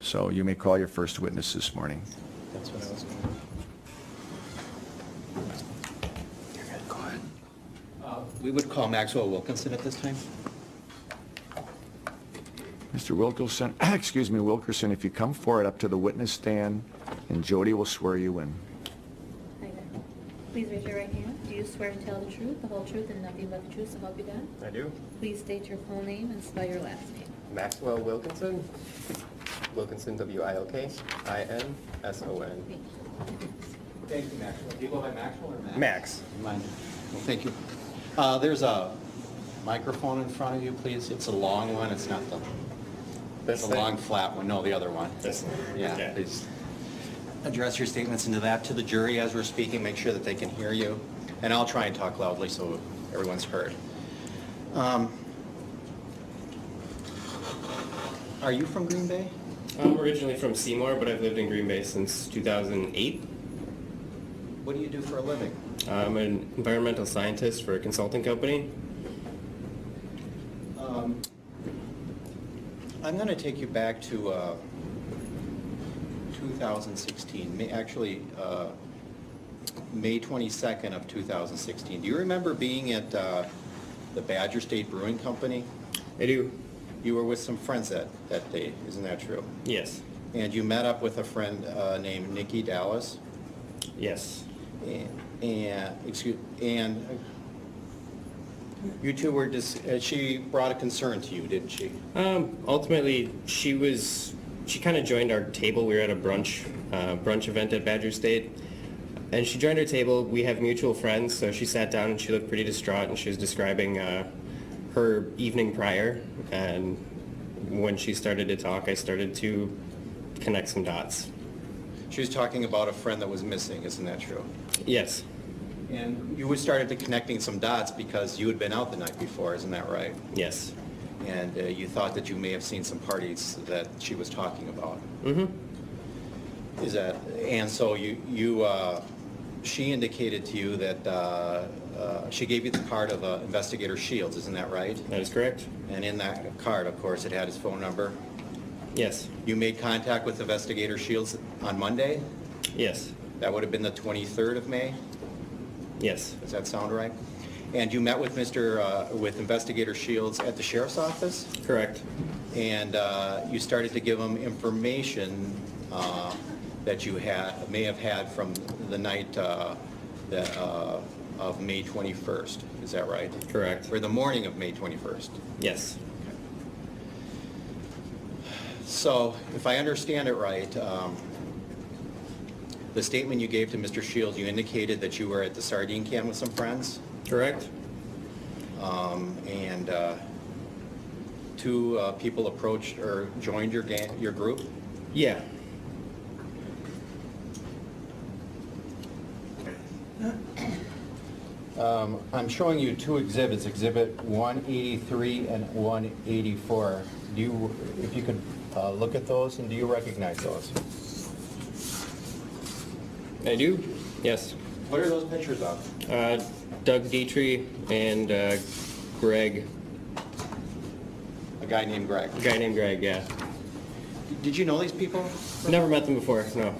So you may call your first witness this morning. That's what I was going to. You're good, go ahead. We would call Maxwell Wilkinson at this time. Mr. Wilkinson, Wilkerson, if you come forward up to the witness stand, and Jody will swear you in. Hi there. Please raise your right hand. Do you swear to tell the truth, the whole truth, and nothing but the truth, so help you God? I do. Please state your full name and spell your last name. Maxwell Wilkinson. Wilkinson, W-I-L-K-I-N-S-O-N. Thank you. Thank you, Maxwell. Do you go by Maxwell or Max? Max. Mine. Well, thank you. There's a microphone in front of you, please. It's a long one. It's not the. This It's a long flat one. No, the other one. This one. Yeah, Okay. please. Address your statements into that to the jury as we're speaking. Make sure that they can hear you. And I'll try and talk loudly so everyone's heard. Are you from Green Bay? I'm originally from Seymour, but I've lived in Green Bay since 2008. What do you do for a living? I'm an environmental scientist for a consulting company. I'm going to take you back to 2016, May 22nd of 2016. Do you remember being at the Badger State Brewing Company? I do. You were with some friends that day, isn't that true? Yes. And you met up with a friend named Nikki Dallas, Yes. and you two were she brought a concern to you, didn't she? Ultimately, she kind of joined our table. We were at a brunch event at Badger State, and she joined our table. We have mutual friends, so she sat down and she looked pretty distraught, and she was describing her evening prior. And when she started to talk, I started to connect some dots. She was talking about a friend that was missing, isn't that true? Yes. And you started to connecting some dots because you had been out the night before, isn't that right? Yes. And you thought that you may have seen some parties that she was talking about. Mm-hmm. And so she indicated to you that she gave you the card of Investigator Shields, isn't that right? That is correct. And in that card, of course, it had his phone number. Yes. You made contact with Investigator Shields on Monday? Yes. That would have been the 23rd of May? Yes. Does that sound right? And you met with with Investigator Shields at the Sheriff's Office? Correct. And you started to give him information that you may have had from the night of May 21st. Is that right? Correct. Or the morning of May 21st? Yes. So, if I understand it right, the statement you gave to Mr. Shields, you indicated that you were at the sardine can with some friends, Correct. and two people approached or joined your group. Yeah. I'm showing you two exhibits, Exhibit 183 and 184. If you could look at those, and do you recognize those? I do. Yes. What are those pictures of? Doug Dietrich and Greg. A guy named Greg. A guy named Greg, yeah. Did you know these people? Never met them before, no.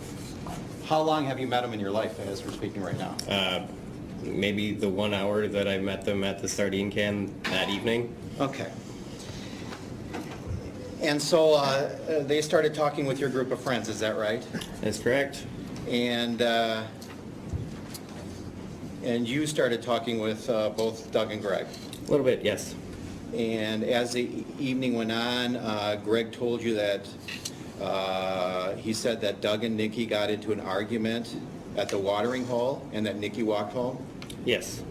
How long have you met them in your life, as we're speaking right now? Maybe the 1 hour that I met them at the sardine can that evening. Okay. And so they started talking with your group of friends, is that right? That's correct. And you started talking with both Doug and Greg. A little bit, yes. And as the evening went on, Greg told you that he said that Doug and Nikki got into an argument at the watering hole and that Nikki walked home. Yes.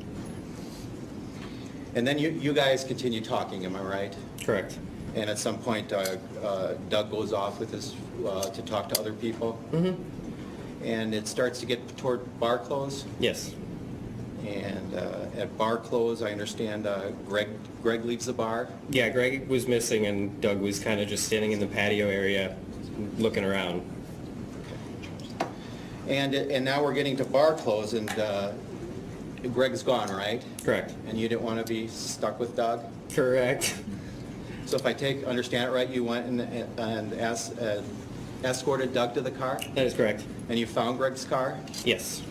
And then you guys continue talking, am I right? Correct. And at some point, Doug goes off with to talk to other people. Mm-hmm. And it starts to get toward bar close. Yes. And at bar close, I understand Greg leaves the bar. Yeah, Greg was missing and Doug was kind of just standing in the patio area looking around. And now we're getting to bar close, and Greg's gone, right? Correct. And you didn't want to be stuck with Doug? Correct. So if I understand it right, you went and asked escorted Doug to the car? That is correct. And you found Greg's car? Yes.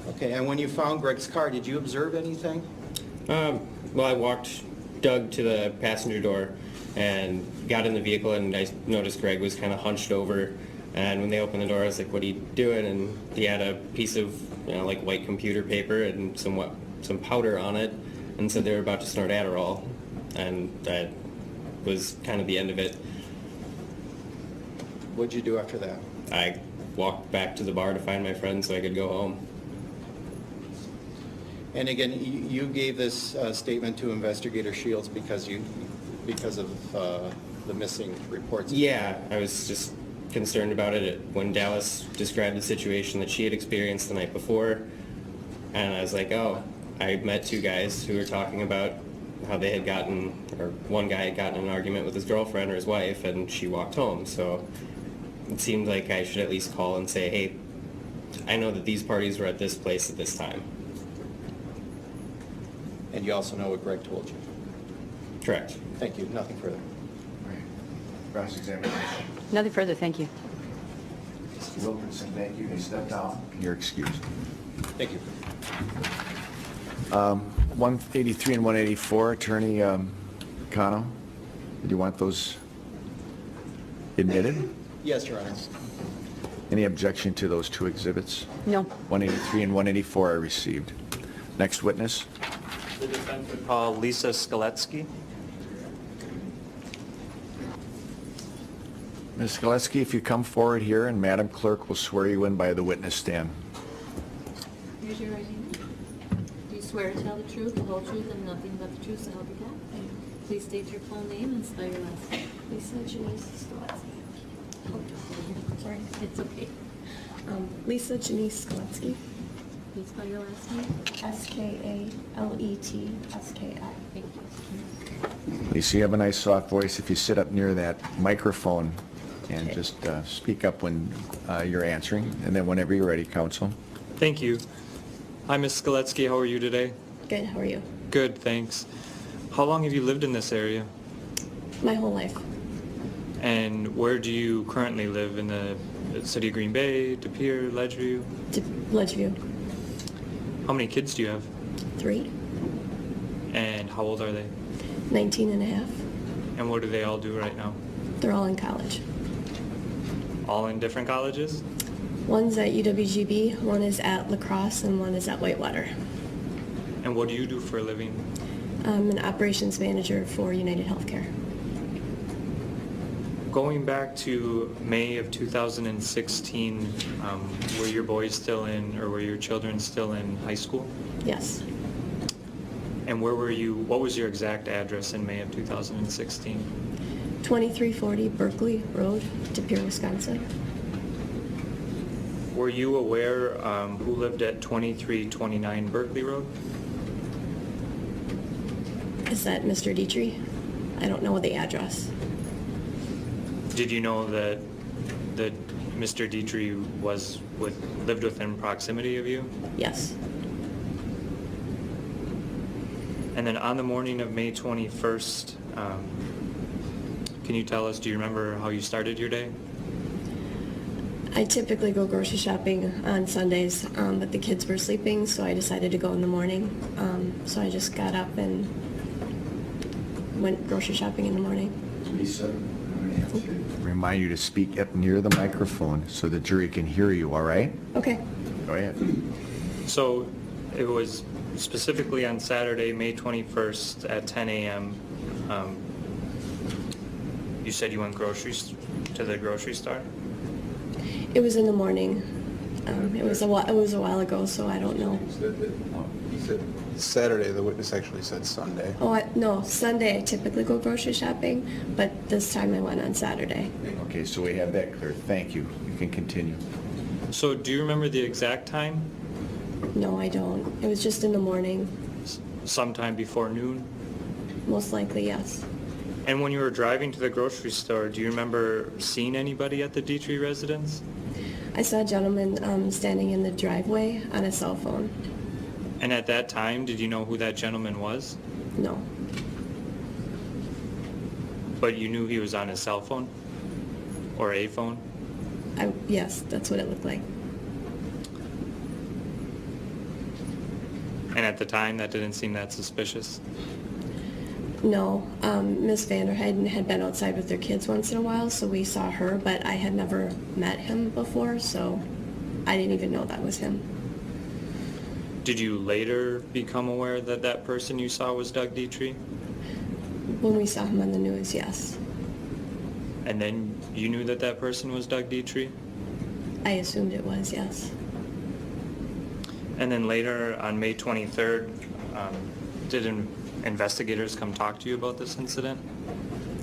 Okay, and when you found Greg's car, did you observe anything? Well, I walked Doug to the passenger door and got in the vehicle, and I noticed Greg was kind of hunched over. And when they opened the door, I was like, "What are you doing?" And he had a piece of, like white computer paper and some powder on it, and said they were about to snort Adderall, and that was kind of the end of it. What'd you do after that? I walked back to the bar to find my friend so I could go home. And again, you gave this statement to Investigator Shields because of the missing reports. Yeah, I was just concerned about it when Dallas described the situation that she had experienced the night before, and I was like, oh, I met two guys who were talking about how they had gotten, or one guy had gotten in an argument with his girlfriend or his wife, and she walked home. So it seemed like I should at least call and say, hey, I know that these parties were at this place at this time. And you also know what Greg told you. Correct. Thank you. Nothing further. Cross-examination. Nothing further, thank you. Mr. Wilkinson, thank you. You stepped down. You're excused. Thank you. 183 and 184, Attorney Cano, do you want those admitted? Yes, Your Honor. Any objection to those two exhibits? No. 183 and 184 are received. Next witness. The defense would call Lisa Skoletsky. Ms. Gillespie, if you come forward here, and Madam Clerk will swear you in by the witness stand. Here's your right hand. Do you swear to tell the truth, the whole truth, and nothing but the truth, so help you God? Please state your full name and spell your last name. Lisa Janice Skoletsky. Oh, sorry, it's okay. Lisa Janice Skoletsky. Please spell your last name. Skaletski. Thank you. Lisa, you have a nice soft voice. If you sit up near that microphone and just speak up when you're answering, and then whenever you're ready, counsel. Thank you. Hi, Ms. Skoletsky. How are you today? Good, how are you? Good, thanks. How long have you lived in this area? My whole life. And where do you currently live? In the city of Green Bay, De Pere, Ledgeview? Ledgeview. How many kids do you have? 3. And how old are they? 19 and a half. And what do they all do right now? They're all in college. All in different colleges? One's at UWGB, one is at La Crosse, and one is at Whitewater. And what do you do for a living? I'm an operations manager for United Healthcare. Going back to May of 2016, were your boys still in, or were your children still in high school? Yes. And where were you, what was your exact address in May of 2016? 2340 Berkeley Road, De Pere, Wisconsin. Were you aware who lived at 2329 Berkeley Road? Is that Mr. Dietrich? I don't know the address. Did you know that Mr. Dietrich lived within proximity of you? Yes. And then on the morning of May 21st, can you tell us, do you remember how you started your day? I typically go grocery shopping on Sundays, but the kids were sleeping, so I decided to go in the morning. So I just got up and went grocery shopping in the morning. Lisa, I'm going to have to remind you to speak up near the microphone so the jury can hear you, all right? Okay. Go ahead. So it was specifically on Saturday, May 21st at 10 a.m. You said you went to the grocery store? It was in the morning. It was a while ago, so I don't know. He said Saturday, the witness actually said Sunday. No, Sunday I typically go grocery shopping, but this time I went on Saturday. Okay, so we have that clear. Thank you. You can continue. So do you remember the exact time? No, I don't. It was just in the morning. Sometime before noon? Most likely, yes. And when you were driving to the grocery store, do you remember seeing anybody at the Dietrich residence? I saw a gentleman standing in the driveway on a cell phone. And at that time, did you know who that gentleman was? No. But you knew he was on his cell phone? Or a phone? Yes, that's what it looked like. And at the time, that didn't seem that suspicious? No, Miss Vanderheiden had been outside with their kids once in a while, so we saw her, but I had never met him before, so I didn't even know that was him. Did you later become aware that that person you saw was Doug Dietrich? When we saw him on the news, yes. And then you knew that that person was Doug Dietrich? I assumed it was, yes. And then later, on May 23rd, did investigators come talk to you about this incident?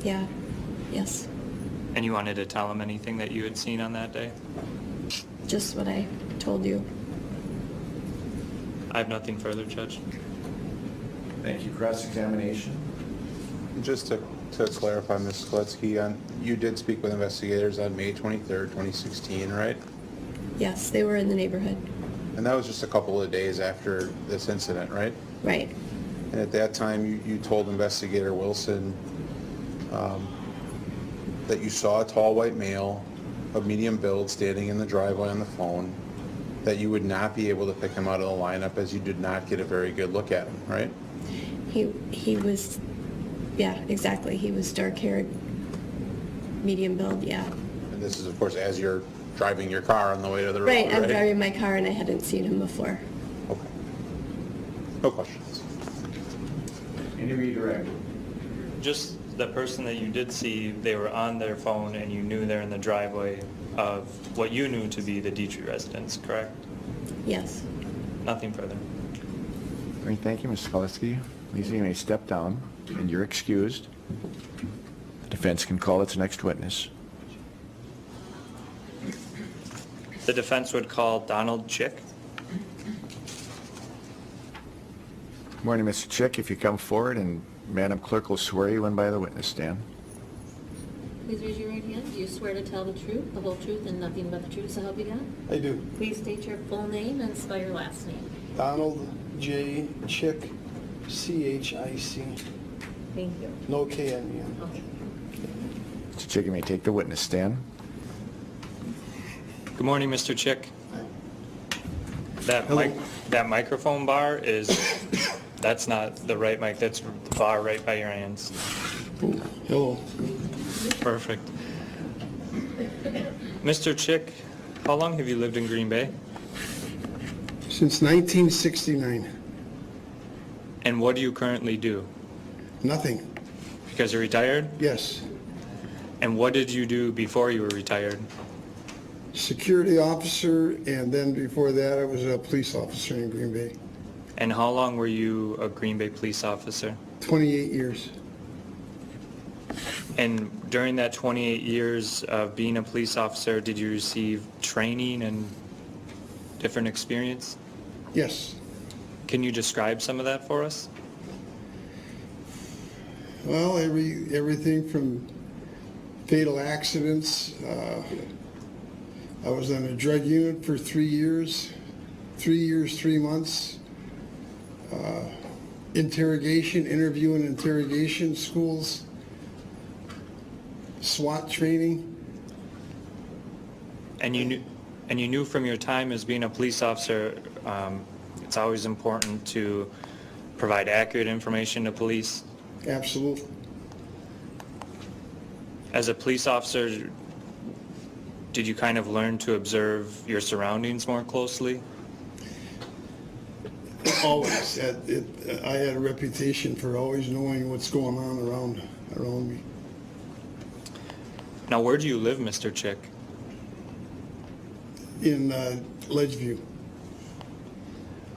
Yeah, yes. And you wanted to tell them anything that you had seen on that day? Just what I told you. I have nothing further, Judge. Thank you. Cross-examination? Just to clarify, Ms. Koletsky, you did speak with investigators on May 23rd, 2016, right? Yes, they were in the neighborhood. And that was just a couple of days after this incident, right? Right. And at that time, you told Investigator Wilson that you saw a tall white male of medium build standing in the driveway on the phone, that you would not be able to pick him out of the lineup as you did not get a very good look at him, right? He was, yeah, exactly. He was dark-haired, medium build, yeah. And this is, of course, as you're driving your car on the way to the road, Right, I'm driving my car and I hadn't seen him before. Okay. No questions. Any redirect? Just the person that you did see, they were on their phone and you knew they're in the driveway of what you knew to be the Dietrich residence, correct? Yes. Nothing further. All right, thank you, Ms. Koletsky. Lisa, you may step down, and you're excused. The defense can call its next witness. The defense would call Donald Chick. Morning, Mr. Chick. If you come forward, and Madam Clerk will swear you in by the witness stand. Please raise your right hand. Do you swear to tell the truth, the whole truth, and nothing but the truth, so help you God? I do. Please state your full name and spell your last name. Donald J. Chick, C-H-I-C. Thank you. No K on the end. Okay. Mr. Chick, you may take the witness stand. Good morning, Mr. Chick. Hello. That microphone bar is, that's not the right mic, that's the bar right by your hands. Oh, hello. Perfect. Mr. Chick, how long have you lived in Green Bay? Since 1969. And what do you currently do? Nothing. Because you're retired? Yes. And what did you do before you were retired? Security officer, and then before that, I was a police officer in Green Bay. And how long were you a Green Bay police officer? 28 years. And during that 28 years of being a police officer, did you receive training and different experience? Yes. Can you describe some of that for us? Well, everything from fatal accidents. I was on a drug unit for 3 years, 3 months. Interrogation, interview and interrogation schools, SWAT training. And you knew from your time as being a police officer, it's always important to provide accurate information to police. Absolutely. As a police officer, did you kind of learn to observe your surroundings more closely? Always. I had a reputation for always knowing what's going on around me. Now, where do you live, Mr. Chick? In Ledgeview.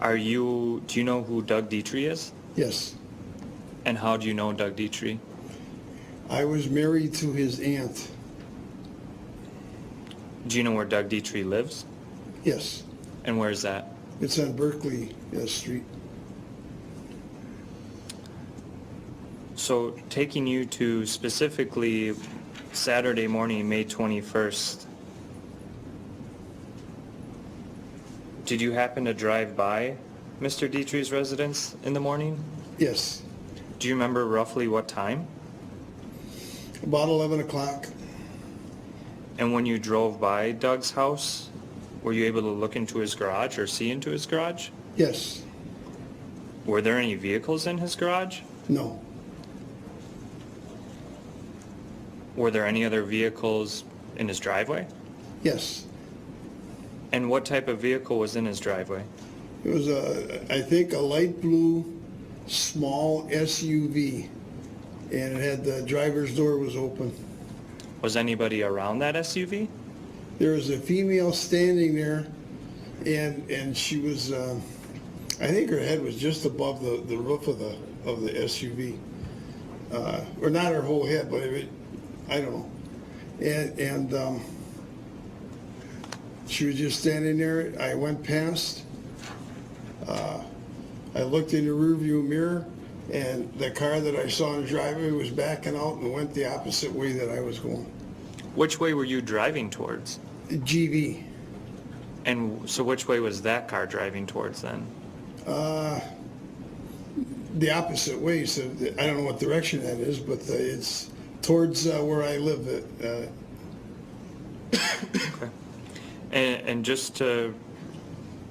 Do you know who Doug Dietrich is? Yes. And how do you know Doug Dietrich? I was married to his aunt. Do you know where Doug Dietrich lives? Yes. And where is that? It's on Berkeley Street. So taking you to specifically Saturday morning, May 21st, did you happen to drive by Mr. Dietrich's residence in the morning? Yes. Do you remember roughly what time? About 11 o'clock. And when you drove by Doug's house, were you able to look into his garage or see into his garage? Yes. Were there any vehicles in his garage? No. Were there any other vehicles in his driveway? Yes. And what type of vehicle was in his driveway? It was I think a light blue, small SUV, and it had the driver's door was open. Was anybody around that SUV? There was a female standing there, and she was, I think her head was just above the roof of the SUV, or not her whole head, but I don't know. And she was just standing there. I went past. I looked in the rearview mirror, and the car that I saw in the driveway was backing out and went the opposite way that I was going. Which way were you driving towards? GV. And so which way was that car driving towards then? The opposite way, so I don't know what direction that is, but it's towards where I live. Okay. And just to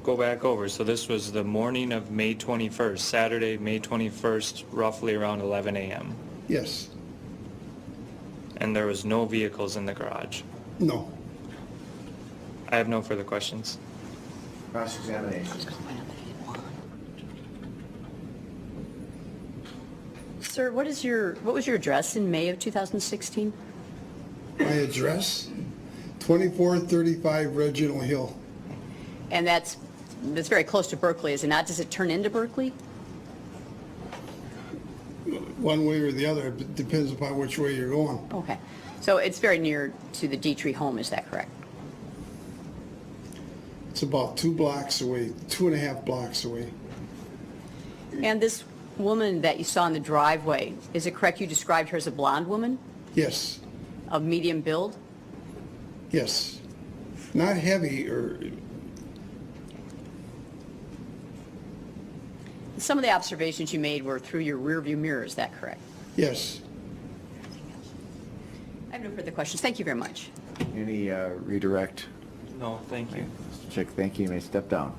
go back over, so this was the morning of May 21st, Saturday, May 21st, roughly around 11 a.m. Yes. And there was no vehicles in the garage. No. I have no further questions. Cross-examination. Sir, what was your address in May of 2016? My address, 2435 Reginald Hill. And that's very close to Berkeley, is it not? Does it turn into Berkeley? One way or the other, it depends upon which way you're going. Okay. So it's very near to the Dietrich home, is that correct? It's about 2 blocks away, 2.5 blocks away. And this woman that you saw in the driveway, is it correct you described her as a blonde woman Yes, of medium build? yes. Not heavy or, Some of the observations you made were through your rearview mirror, is that correct? yes. I have no further questions. Thank you very much. Any redirect? No, thank you. Mr. Chick, thank you. You may step down.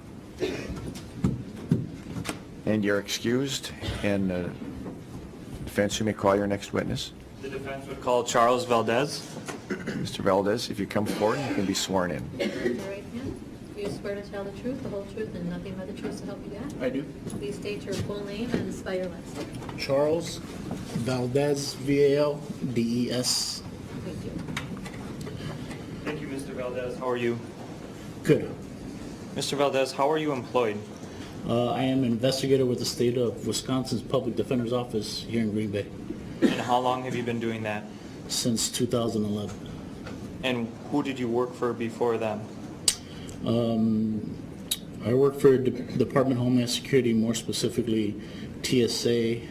And you're excused, and defense, you may call your next witness. The defense would call Charles Valdez. Mr. Valdez, if you come forward, you can be sworn in. Raise your right hand. Do you swear to tell the truth, the whole truth, and nothing but the truth to help you God? I do. Please state your full name and spell your last name. Charles Valdez, Valdez. Thank you. Thank you, Mr. Valdez. How are you? Good. Mr. Valdez, how are you employed? I am an investigator with the state of Wisconsin's Public Defender's Office here in Green Bay And how long have you been doing that? since 2011. And who did you work for before then? I work for Department of Homeland Security, more specifically TSA,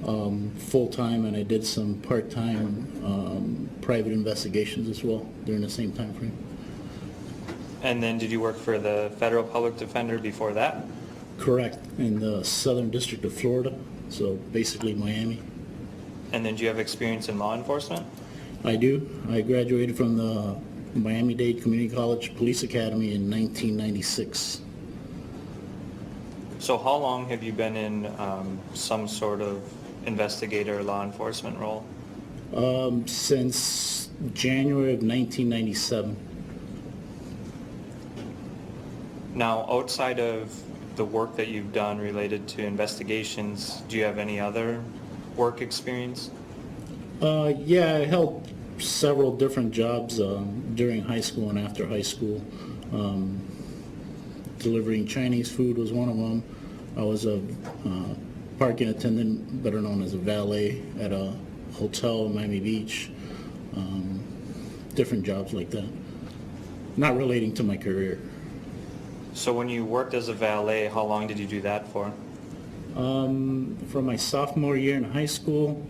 full-time, and I did some part-time private investigations as well during the same time frame. And then did you work for the Federal Public Defender before that? Correct, in the Southern District of Florida, so basically Miami. And then do you have experience in law enforcement? I do. I graduated from the Miami-Dade Community College Police Academy in 1996. So how long have you been in some sort of investigator or law enforcement role? Since January of 1997. Now, outside of the work that you've done related to investigations, do you have any other work experience? Yeah, I held several different jobs during high school and after high school. Delivering Chinese food was one of them. I was a parking attendant, better known as a valet at a hotel in Miami Beach. Different jobs like that. Not relating to my career. So when you worked as a valet, how long did you do that for? From my sophomore year in high school,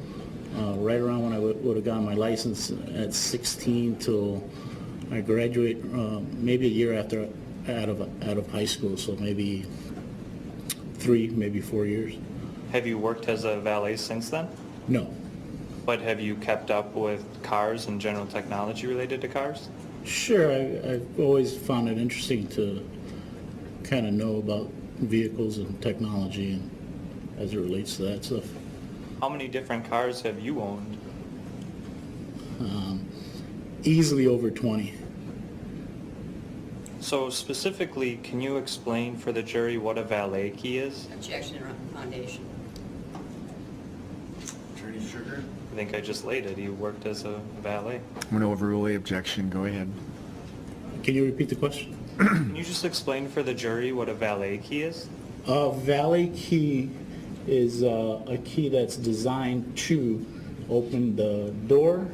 right around when I would have gotten my license at 16 till I graduate, maybe a year after out of high school, so maybe 3, maybe 4 years. Have you worked as a valet since then? No. But have you kept up with cars and general technology related to cars? Sure, I've always found it interesting to kind of know about vehicles and technology and as it relates to that stuff. How many different cars have you owned? Easily over 20. So specifically, can you explain for the jury what a valet key is? Objection, foundation. Attorney Sugar? I think I just laid it. You worked as a valet. I'm going to overrule the objection. Go ahead. Can you repeat the question? Can you just explain for the jury what a valet key is? A valet key is a key that's designed to open the door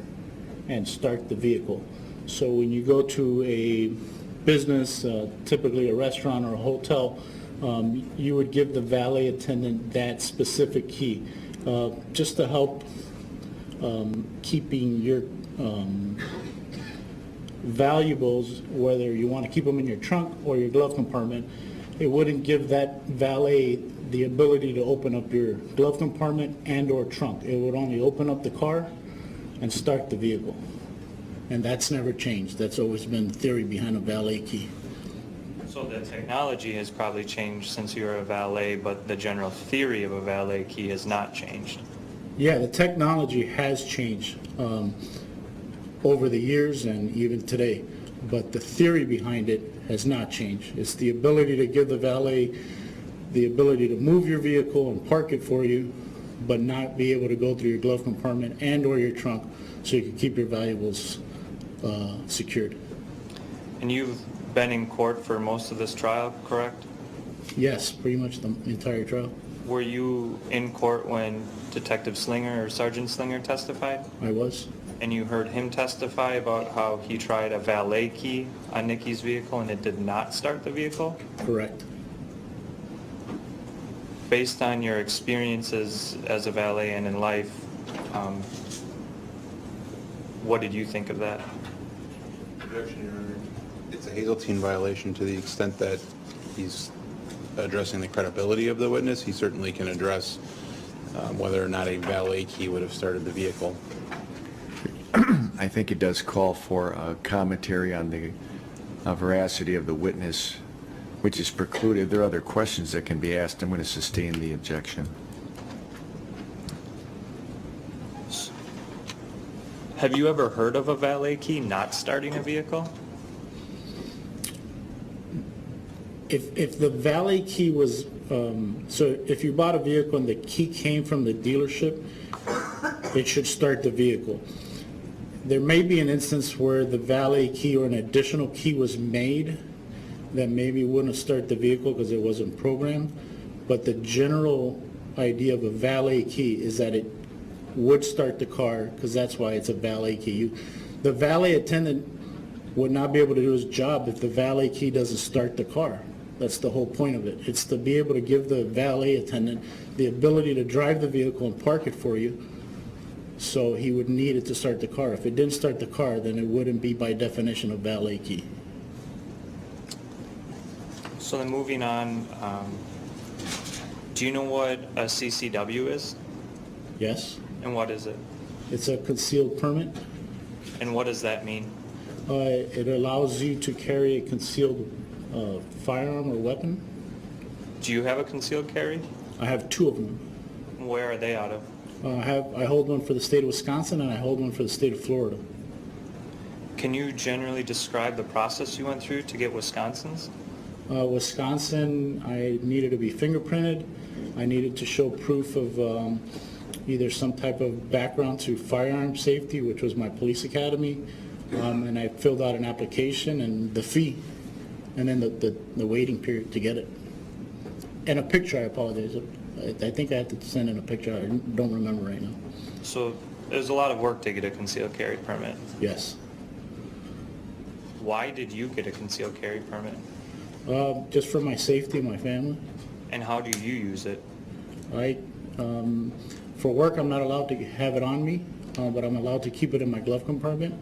and start the vehicle. So when you go to a business, typically a restaurant or a hotel, you would give the valet attendant that specific key just to help keeping your valuables, whether you want to keep them in your trunk or your glove compartment. It wouldn't give that valet the ability to open up your glove compartment and or trunk. It would only open up the car and start the vehicle. And that's never changed. That's always been the theory behind a valet key. So the technology has probably changed since you were a valet, but the general theory of a valet key has not changed. Yeah, the technology has changed over the years and even today, but the theory behind it has not changed. It's the ability to give the valet the ability to move your vehicle and park it for you, but not be able to go through your glove compartment and or your trunk so you can keep your valuables secured. And you've been in court for most of this trial, correct? Yes, pretty much the entire trial. Were you in court when Detective Slinger or Sergeant Slinger testified? I was. And you heard him testify about how he tried a valet key on Nikki's vehicle and it did not start the vehicle? Correct. Based on your experiences as a valet and in life, what did you think of that? Objection, Your Honor. It's a Hazeltine violation to the extent that he's addressing the credibility of the witness. He certainly can address whether or not a valet key would have started the vehicle. I think it does call for a commentary on the veracity of the witness, which is precluded. There are other questions that can be asked. I'm going to sustain the objection. Have you ever heard of a valet key not starting a vehicle? If the valet key was, so if you bought a vehicle and the key came from the dealership, it should start the vehicle. There may be an instance where the valet key or an additional key was made that maybe wouldn't start the vehicle because it wasn't programmed, but the general idea of a valet key is that it would start the car because that's why it's a valet key. The valet attendant would not be able to do his job if the valet key doesn't start the car. That's the whole point of it. It's to be able to give the valet attendant the ability to drive the vehicle and park it for you, so he would need it to start the car. If it didn't start the car, then it wouldn't be by definition a valet key. So then moving on, do you know what a CCW is? Yes? And what is it? It's a concealed permit. And what does that mean? It allows you to carry a concealed firearm or weapon. Do you have a concealed carry? I have two of them. Where are they out of? I hold one for the state of Wisconsin and I hold one for the state of Florida. Can you generally describe the process you went through to get Wisconsin's? Wisconsin, I needed to be fingerprinted. I needed to show proof of either some type of background to firearm safety, which was my police academy, and I filled out an application and the fee, and then the waiting period to get it. And a picture, I apologize. I think I have to send in a picture. I don't remember right now. So there's a lot of work to get a concealed carry permit. Yes. Why did you get a concealed carry permit? Just for my safety and my family. And how do you use it? For work, I'm not allowed to have it on me, but I'm allowed to keep it in my glove compartment.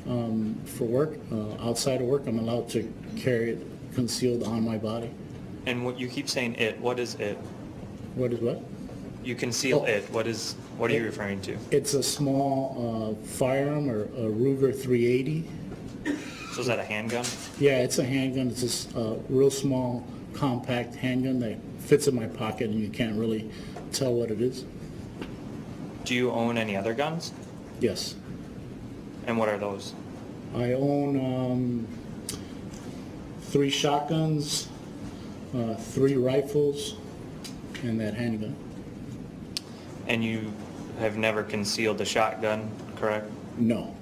For work, outside of work, I'm allowed to carry it concealed on my body. And what you keep saying it, what is it? What is what? You conceal it. What What are you referring to? It's a small firearm, or a Ruger 380. So is that a handgun? Yeah, it's a handgun. It's just a real small, compact handgun that fits in my pocket, and you can't really tell what it is. Do you own any other guns? Yes. And what are those? I own 3 shotguns, 3 rifles, and that handgun. And you have never concealed the shotgun, correct? No.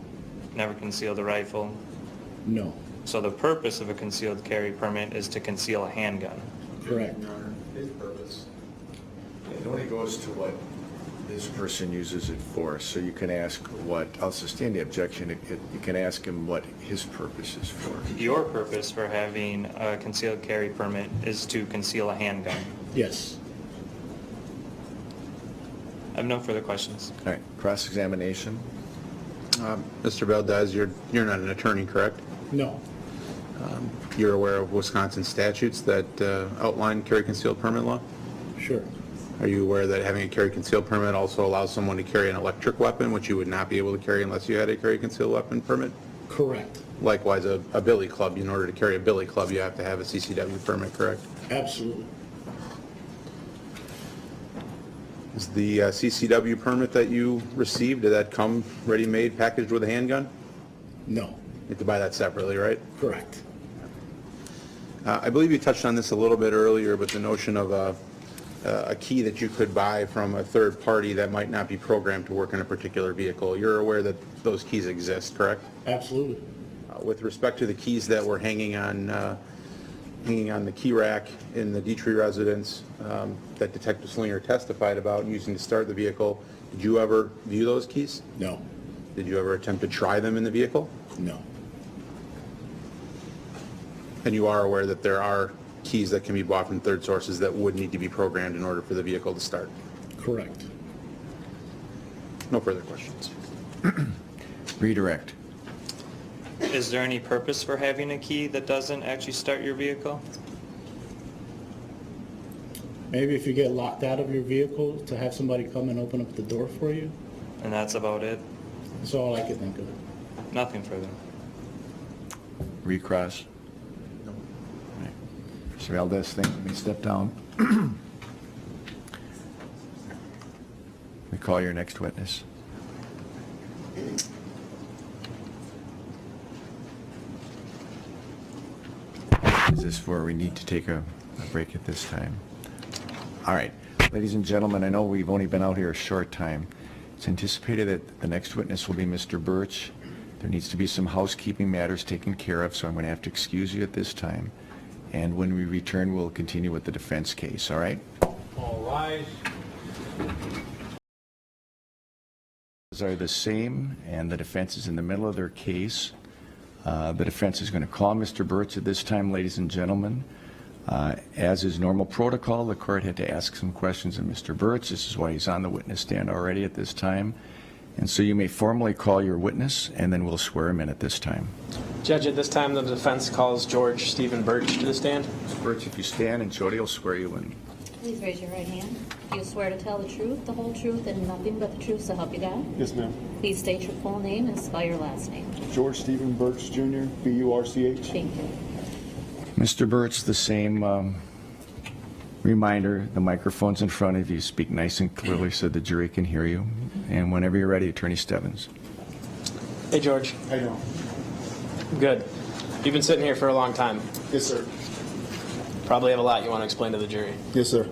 Never concealed the rifle? No. So the purpose of a concealed carry permit is to conceal a handgun? Correct. His purpose. It only goes to what this person uses it for, so you can ask what, I'll sustain the objection, you can ask him what his purpose is for. Your purpose for having a concealed carry permit is to conceal a handgun? Yes. I have no further questions. All right, cross-examination. Mr. Valdez, you're not an attorney, correct? No. You're aware of Wisconsin statutes that outline carry concealed permit law? Sure. Are you aware that having a carry concealed permit also allows someone to carry an electric weapon, which you would not be able to carry unless you had a carry concealed weapon permit? Correct. Likewise, a billy club, in order to carry a billy club, you have to have a CCW permit, correct? Absolutely. Is the CCW permit that you received, did that come ready-made, packaged with a handgun? No. You have to buy that separately, right? Correct. I believe you touched on this a little bit earlier, but the notion of a key that you could buy from a third party that might not be programmed to work in a particular vehicle. You're aware that those keys exist, correct? Absolutely. With respect to the keys that were hanging on the key rack in the Dietrich residence that Detective Slinger testified about using to start the vehicle, did you ever view those keys? No. Did you ever attempt to try them in the vehicle? No. And you are aware that there are keys that can be bought from third sources that would need to be programmed in order for the vehicle to start? Correct. No further questions. Redirect. Is there any purpose for having a key that doesn't actually start your vehicle? Maybe if you get locked out of your vehicle, to have somebody come and open up the door for you. And that's about it? That's all I could think of. Nothing further? Recross. No. Mr. Valdez, thank you. Let me step down. We call your next witness. Is this where we need to take a break at this time? All right. Ladies and gentlemen, I know we've only been out here a short time. It's anticipated that the next witness will be Mr. Burch. There needs to be some housekeeping matters taken care of, so I'm going to have to excuse you at this time. And when we return, we'll continue with the defense case, all right? All rise. Are the same, and the defense is in the middle of their case. The defense is going to call Mr. Burch at this time, ladies and gentlemen. As is normal protocol, the court had to ask some questions of Mr. Burch. This is why he's on the witness stand already at this time. And so you may formally call your witness, and then we'll swear him in at this time. Judge, at this time, the defense calls George Stephen Burch to the stand. Mr. Burch, if you stand, and Jody will swear you in. Please raise your right hand. Do you swear to tell the truth, the whole truth, and nothing but the truth, so help you God? Yes, ma'am. Please state your full name and spell your last name. George Stephen Burch, Jr., B-U-R-C-H. Thank you. Mr. Burch, the same reminder, the microphone's in front of you. Speak nice and clearly so the jury can hear you. And whenever you're ready, Attorney Stebbins. Hey, George. How you doing? Good. You've been sitting here for a long time. Yes, sir. Probably have a lot you want to explain to the jury. Yes, sir.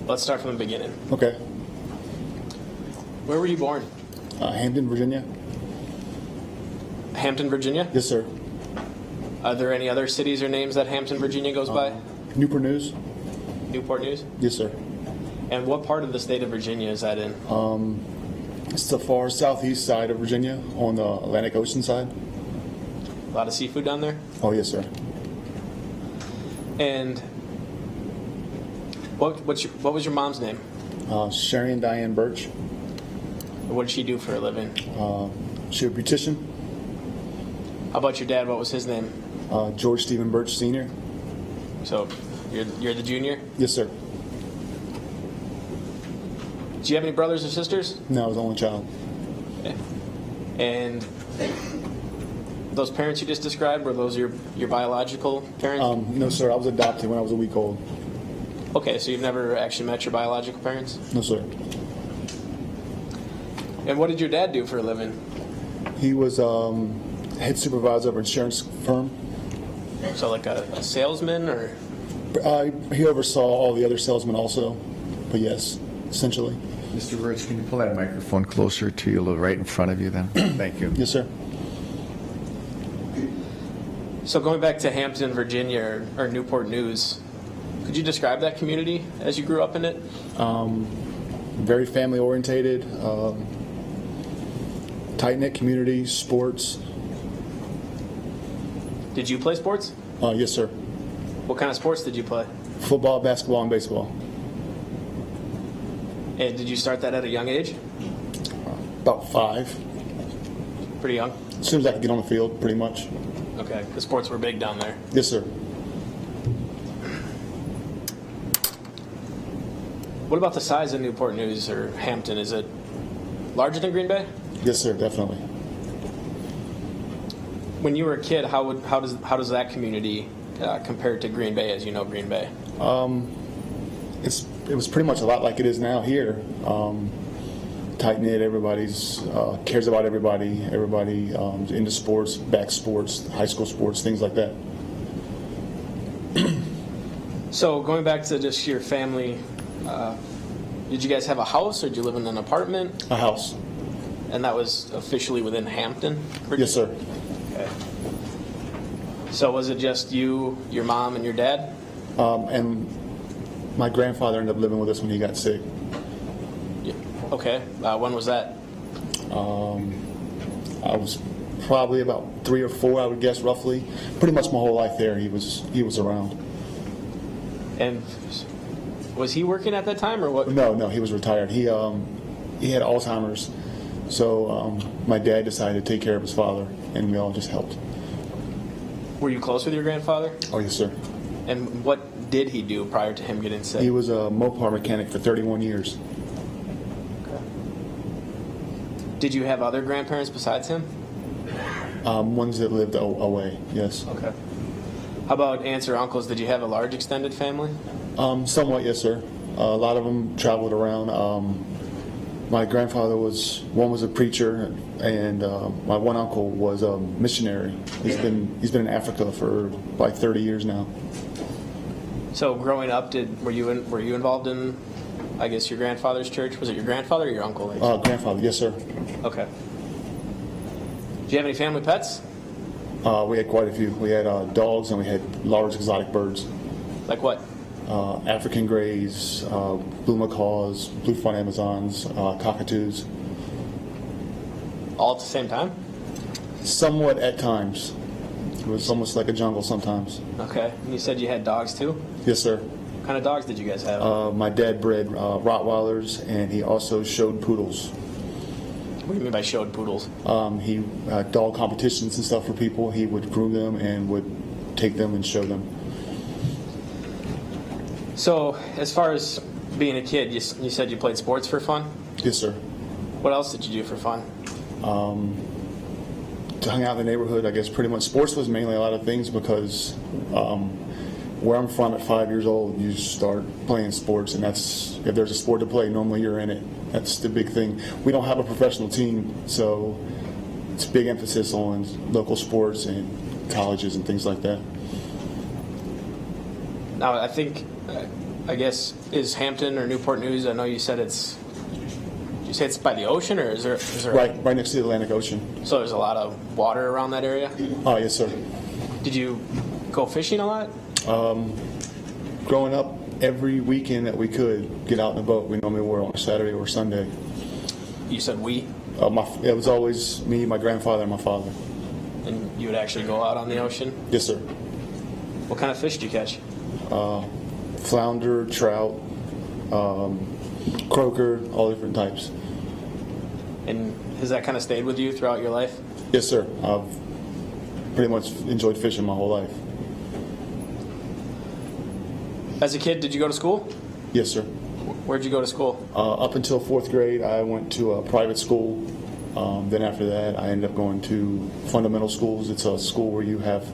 Let's start from the beginning. Okay. Where were you born? Hampton, Virginia. Hampton, Virginia? Yes, sir. Are there any other cities or names that Hampton, Virginia goes by? Newport News. Newport News? Yes, sir. And what part of the state of Virginia is that in? It's the far southeast side of Virginia on the Atlantic Ocean side. A lot of seafood down there? Oh, yes, sir. And what was your mom's name? Sharon Diane Burch. What did she do for a living? She was a beautician. How about your dad? What was his name? George Stephen Burch, Sr. So you're the junior? Yes, sir. Do you have any brothers or sisters? No, I was the only child. Okay. And those parents you just described, were those your biological parents? No, sir. I was adopted when I was a week old. Okay, so you've never actually met your biological parents? No, sir. And what did your dad do for a living? He was head supervisor of an insurance firm. So like a salesman, or? He oversaw all the other salesmen also. But yes, essentially. Mr. Burch, can you pull that microphone closer to you, a little right in front of you then? Thank you. Yes, sir. So going back to Hampton, Virginia, or Newport News, could you describe that community as you grew up in it? Very family orientated, tight-knit community, sports. Did you play sports? Yes, sir. What kind of sports did you play? Football, basketball, and baseball. And did you start that at a young age? About 5. Pretty young? As soon as I could get on the field, pretty much. Okay, the sports were big down there. Yes, sir. What about the size of Newport News or Hampton? Is it larger than Green Bay? Yes, sir, definitely. When you were a kid, how does that community compare to Green Bay, as you know Green Bay? It was pretty much a lot like it is now here. Tight-knit, everybody's cares about everybody. Everybody into sports, back sports, high school sports, things like that. So going back to just your family, did you guys have a house, or did you live in an apartment? A house. And that was officially within Hampton? Yes, sir. Okay. So was it just you, your mom, and your dad? And my grandfather ended up living with us when he got sick. Yeah. Okay. When was that? I was probably about 3 or 4, I would guess, roughly. Pretty much my whole life there, he was around. And was he working at that time, or what? No, he was retired. He had Alzheimer's, so my dad decided to take care of his father, and we all just helped. Were you close with your grandfather? Oh, yes, sir. And what did he do prior to him getting sick? He was a Mopar mechanic for 31 years. Okay. Did you have other grandparents besides him? Ones that lived away, yes. Okay. How about aunts or uncles? Did you have a large extended family? Somewhat, yes, sir. A lot of them traveled around. My grandfather was a preacher, and my one uncle was a missionary. He's been in Africa for like 30 years now. So growing up, were you involved in, I guess, your grandfather's church? Was it your grandfather or your uncle? Grandfather, yes, sir. Okay. Do you have any family pets? We had quite a few. We had dogs, and we had large exotic birds. Like what? African greys, blue macaws, blue front Amazons, cockatoos. All at the same time? Somewhat at times. It was almost like a jungle sometimes. Okay. And you said you had dogs too? Yes, sir. What kind of dogs did you guys have? My dad bred Rottweilers, and he also showed poodles. What do you mean by showed poodles? He dog competitions and stuff for people. He would groom them and would take them and show them. So, as far as being a kid, you said you played sports for fun? Yes, sir. What else did you do for fun? To hang out in the neighborhood, I guess pretty much sports was mainly a lot of things because where I'm from at 5 years old, you start playing sports, and that's, if there's a sport to play, normally you're in it. That's the big thing. We don't have a professional team, so it's a big emphasis on local sports and colleges and things like that. Now, I guess, is Hampton or Newport News, I know you said it's by the ocean, or is there Right next to the Atlantic Ocean. So there's a lot of water around that area? Oh, yes, sir. Did you go fishing a lot? Growing up, every weekend that we could get out in a boat, we normally were on a Saturday or Sunday. You said we? It was always me, my grandfather, and my father. And you would actually go out on the ocean? Yes, sir. What kind of fish do you catch? Flounder, trout, croaker, all different types. And has that kind of stayed with you throughout your life? Yes, sir. I've pretty much enjoyed fishing my whole life. As a kid, did you go to school? Yes, sir. Where'd you go to school? Up until 4th grade, I went to a private school. Then after that, I ended up going to fundamental schools. It's a school where you have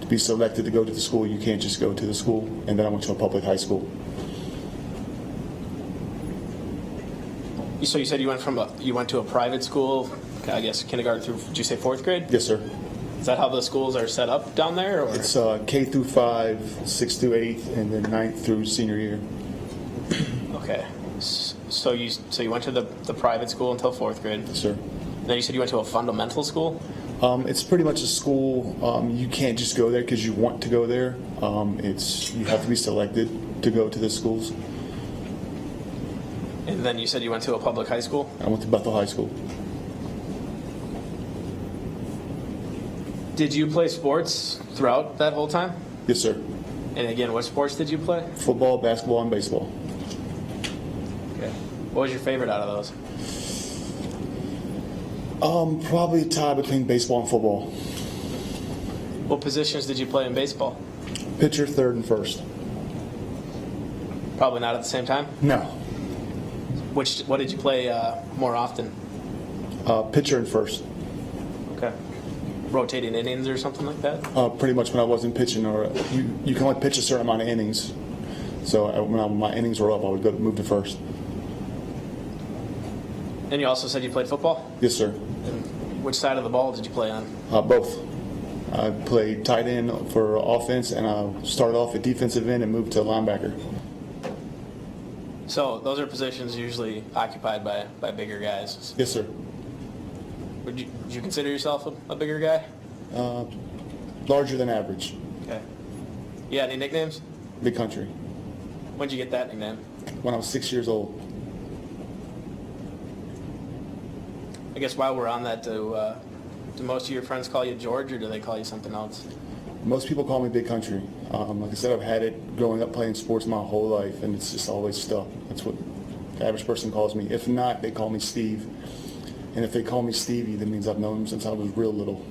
to be selected to go to the school. You can't just go to the school. And then I went to a public high school. So you said you went to a private school, I guess kindergarten through, did you say 4th grade? Yes, sir. Is that how the schools are set up down there? Or? It's K through 5, 6th through 8th, and then 9th through senior year. Okay. So you went to the private school until 4th grade? Yes, sir. Then you said you went to a fundamental school? It's pretty much a school. You can't just go there because you want to go there. You have to be selected to go to the schools. And then you said you went to a public high school? I went to Bethel High School. Did you play sports throughout that whole time? Yes, sir. And again, what sports did you play? Football, basketball, and baseball. Okay. What was your favorite out of those? Probably a tie between baseball and football. What positions did you play in baseball? Pitcher, third, and first. Probably not at the same time? No. What did you play more often? Pitcher and first. Okay. Rotating innings or something like that? Pretty much when I wasn't pitching, or you can only pitch a certain amount of innings. So when my innings were up, I would move to first. And you also said you played football? Yes, sir. And which side of the ball did you play on? Both. I played tight end for offense, and I started off at defensive end and moved to linebacker. So those are positions usually occupied by bigger guys. Yes, sir. Would you consider yourself a bigger guy? Larger than average. Okay. You got any nicknames? Big country. When'd you get that nickname? When I was 6 years old. I guess while we're on that, do most of your friends call you George, or do they call you something else? Most people call me Big Country. Like I said, I've had it growing up playing sports my whole life, and it's just always stuck. That's what the average person calls me. If not, they call me Steve. And if they call me Stevie, that means I've known him since I was real little.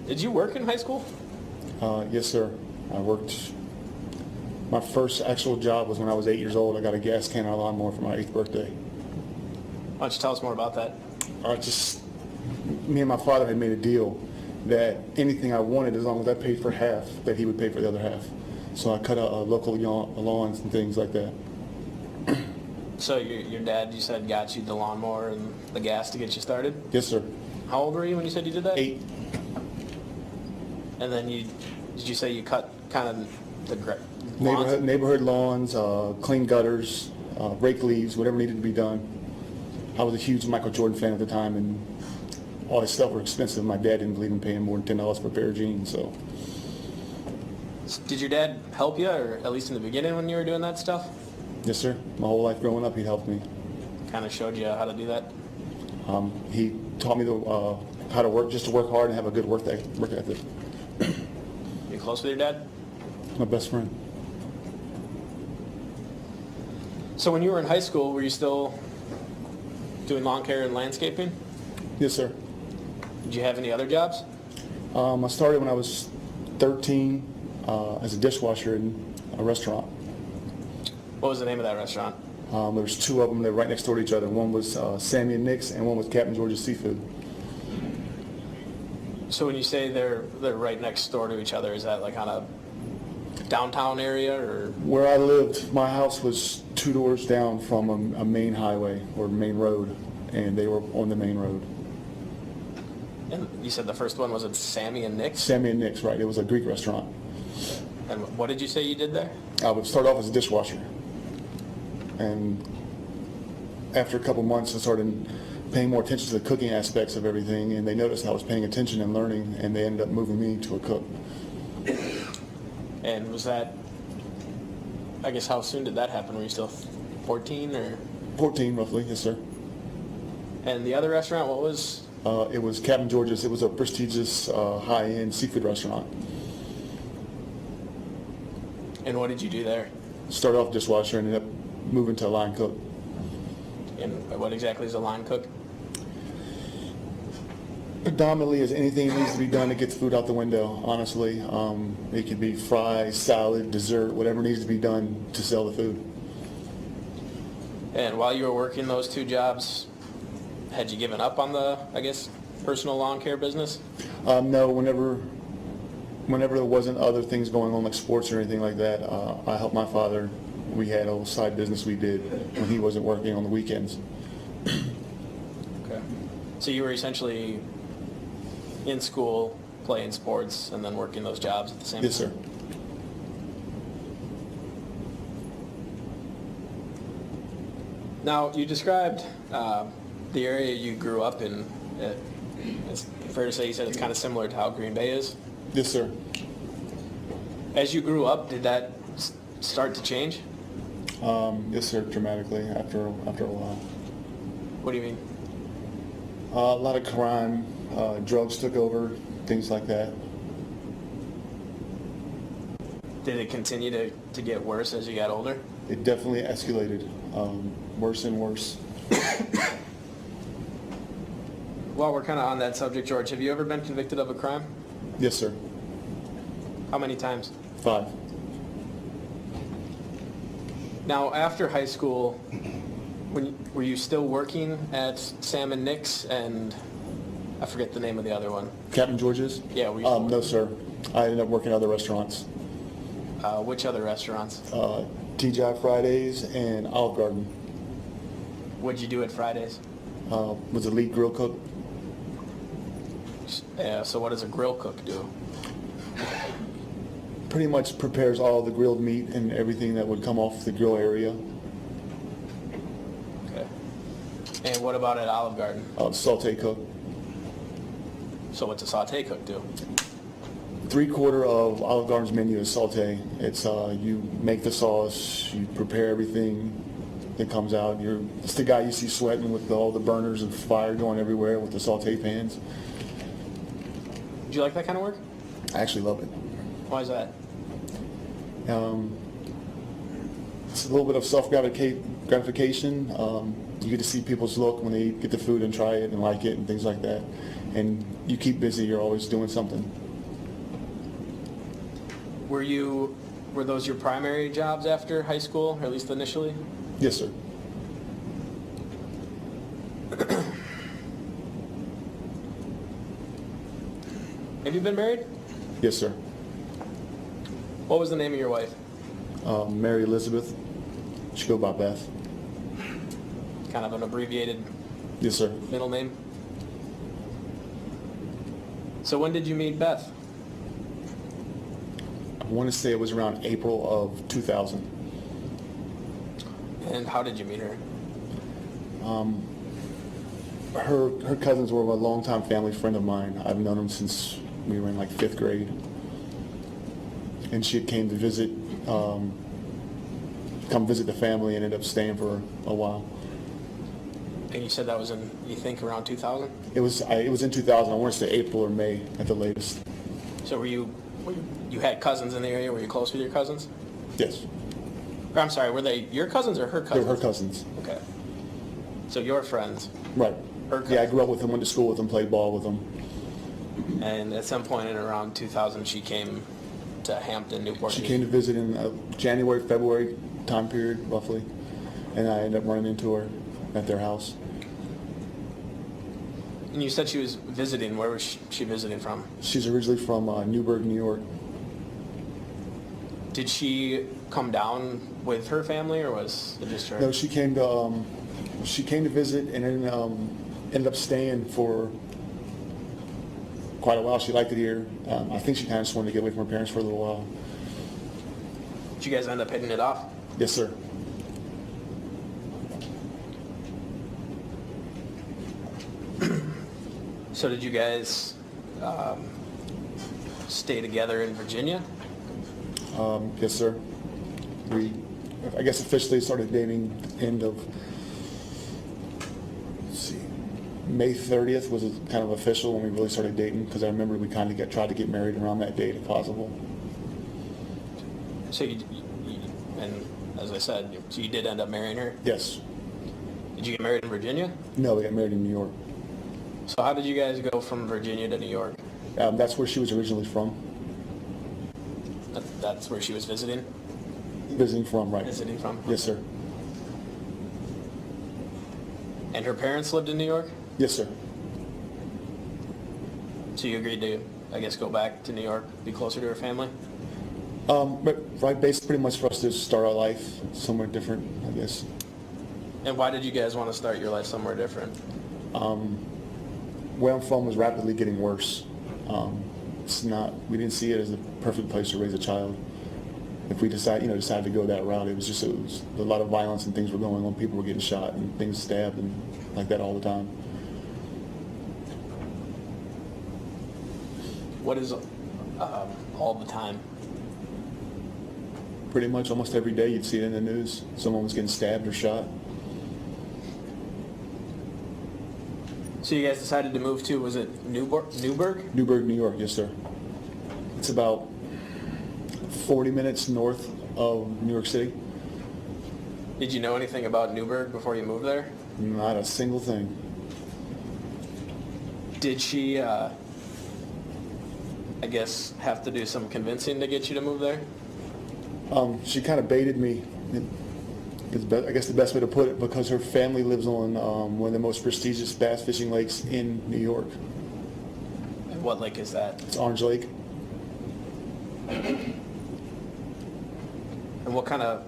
Did you work in high school? Yes, sir. I worked. My first actual job was when I was 8 years old. I got a gas can and a lawnmower for my 8th birthday. Why don't you tell us more about that? Me and my father had made a deal that anything I wanted, as long as I paid for half, that he would pay for the other half. So I cut out local lawns and things like that. So your dad, you said, got you the lawnmower and the gas to get you started? Yes, sir. How old were you when you said you did that? 8. And then did you say you cut kind of the lawns? Neighborhood lawns, clean gutters, rake leaves, whatever needed to be done. I was a huge Michael Jordan fan at the time, and all his stuff was expensive. My dad didn't believe in paying more than $10 for a pair of jeans. So. Did your dad help you, or at least in the beginning when you were doing that stuff? Yes, sir. My whole life growing up, he helped me. Kind of showed you how to do that? He taught me how to work, just to work hard and have a good work ethic. You close with your dad? My best friend. So when you were in high school, were you still doing lawn care and landscaping? Yes, sir. Did you have any other jobs? I started when I was 13 as a dishwasher in a restaurant. What was the name of that restaurant? There was 2 of them. They're right next door to each other. One was Sammy and Nick's, and one was Captain George's Seafood. So when you say they're right next door to each other, is that like on a downtown area, or? Where I lived, my house was 2 doors down from a main highway or main road, and they were on the main road. And you said the first one was at Sammy and Nick's? Sammy and Nick's, right. It was a Greek restaurant. And what did you say you did there? I would start off as a dishwasher. And after a couple months, I started paying more attention to the cooking aspects of everything, and they noticed I was paying attention and learning, and they ended up moving me to a cook. And was that, I guess, how soon did that happen? Were you still 14 or? 14, roughly, yes, sir. And the other restaurant, what was? It was Captain George's. It was a prestigious, high-end seafood restaurant. And what did you do there? Started off dishwasher and ended up moving to a line cook. And what exactly is a line cook? Predominantly is anything that needs to be done to get the food out the window, honestly. It could be fries, salad, dessert, whatever needs to be done to sell the food. And while you were working those two jobs, had you given up on the, I guess, personal lawn care business? No, whenever there wasn't other things going on like sports or anything like that, I helped my father. We had a little side business we did when he wasn't working on the weekends. Okay. So you were essentially in school, playing sports, and then working those jobs at the same time? Yes, sir. Now, you described the area you grew up in. It's fair to say you said it's kind of similar to how Green Bay is? Yes, sir. As you grew up, did that start to change? Yes, sir, dramatically after a while. What do you mean? A lot of crime, drugs took over, things like that. Did it continue to get worse as you got older? It definitely escalated, worse and worse. While we're kind of on that subject, George, have you ever been convicted of a crime? Yes, sir. How many times? 5. Now, after high school, were you still working at Sam and Nick's and I forget the name of the other one? Captain George's? Yeah, were you still No, sir. I ended up working at other restaurants. Which other restaurants? TGI Fridays and Olive Garden. What'd you do at Fridays? Was a lead grill cook. So what does a grill cook do? Pretty much prepares all the grilled meat and everything that would come off the grill area. Okay. And what about at Olive Garden? Saute cook. So what's a saute cook do? 3/4 of Olive Garden's menu is saute. It's you make the sauce, you prepare everything that comes out. It's the guy you see sweating with all the burners and fire going everywhere with the saute pans. Do you like that kind of work? I actually love it. Why is that? It's a little bit of self-gratification. You get to see people's look when they get the food and try it and like it and things like that. And you keep busy, you're always doing something. Were those your primary jobs after high school, or at least initially? Yes, sir. Have you been married? Yes, sir. What was the name of your wife? Mary Elizabeth. She go by Beth. Kind of an abbreviated Yes, sir. middle name. So when did you meet Beth? I want to say it was around April of 2000. And how did you meet her? Her cousins were a longtime family friend of mine. I've known them since we were in like 5th grade. And she came to visit, come visit the family and ended up staying for a while. And you said that was in, you think, around 2000? It was in 2000. I want to say April or May at the latest. So you had cousins in the area? Were you close with your cousins? Yes. Or, I'm sorry, were they your cousins or her They cousins? were her cousins. Okay. So your friends. Right. Her Yeah, I cousins. grew up with them, went to school with them, played ball with them. And at some point in around 2000, she came to Hampton, Newport. She came to visit in January, February time period, roughly. And I ended up running into her at their house. And you said she was visiting. Where was she visiting from? She's originally from Newburgh, New York. Did she come down with her family, or was it just her? No, she came to visit and then ended up staying for quite a while. She liked it here. I think she kind of just wanted to get away from her parents for a little while. Did you guys end up hitting it off? Yes, sir. So did you guys stay together in Virginia? Yes, sir. We, I guess, officially started dating end of, let's see, May 30th was kind of official when we really started dating, because I remember we kind of tried to get married around that date if possible. So and as I said, so you did end up marrying her? Yes. Did you get married in Virginia? No, we got married in New York. So how did you guys go from Virginia to New York? That's where she was originally from. That's where she was visiting? Visiting from, right. Visiting from? Yes, sir. And her parents lived in New York? Yes, sir. So you agreed to, I guess, go back to New York, be closer to her family? But right, basically pretty much for us to start our life somewhere different, I guess. And why did you guys want to start your life somewhere different? Where I'm from was rapidly getting worse. We didn't see it as a perfect place to raise a child. If we decided to go that route, it was a lot of violence and things were going on. People were getting shot and things stabbed and like that all the time. What is all the time? Pretty much almost every day you'd see it in the news. Someone was getting stabbed or shot. So you guys decided to move to, was it Newburgh? Newburgh, New York, yes, sir. It's about 40 minutes north of New York City. Did you know anything about Newburgh before you moved there? Not a single thing. Did she, I guess, have to do some convincing to get you to move there? She kind of baited me, I guess the best way to put it, because her family lives on one of the most prestigious bass fishing lakes in New York. And what lake is that? It's Orange Lake. And what kind of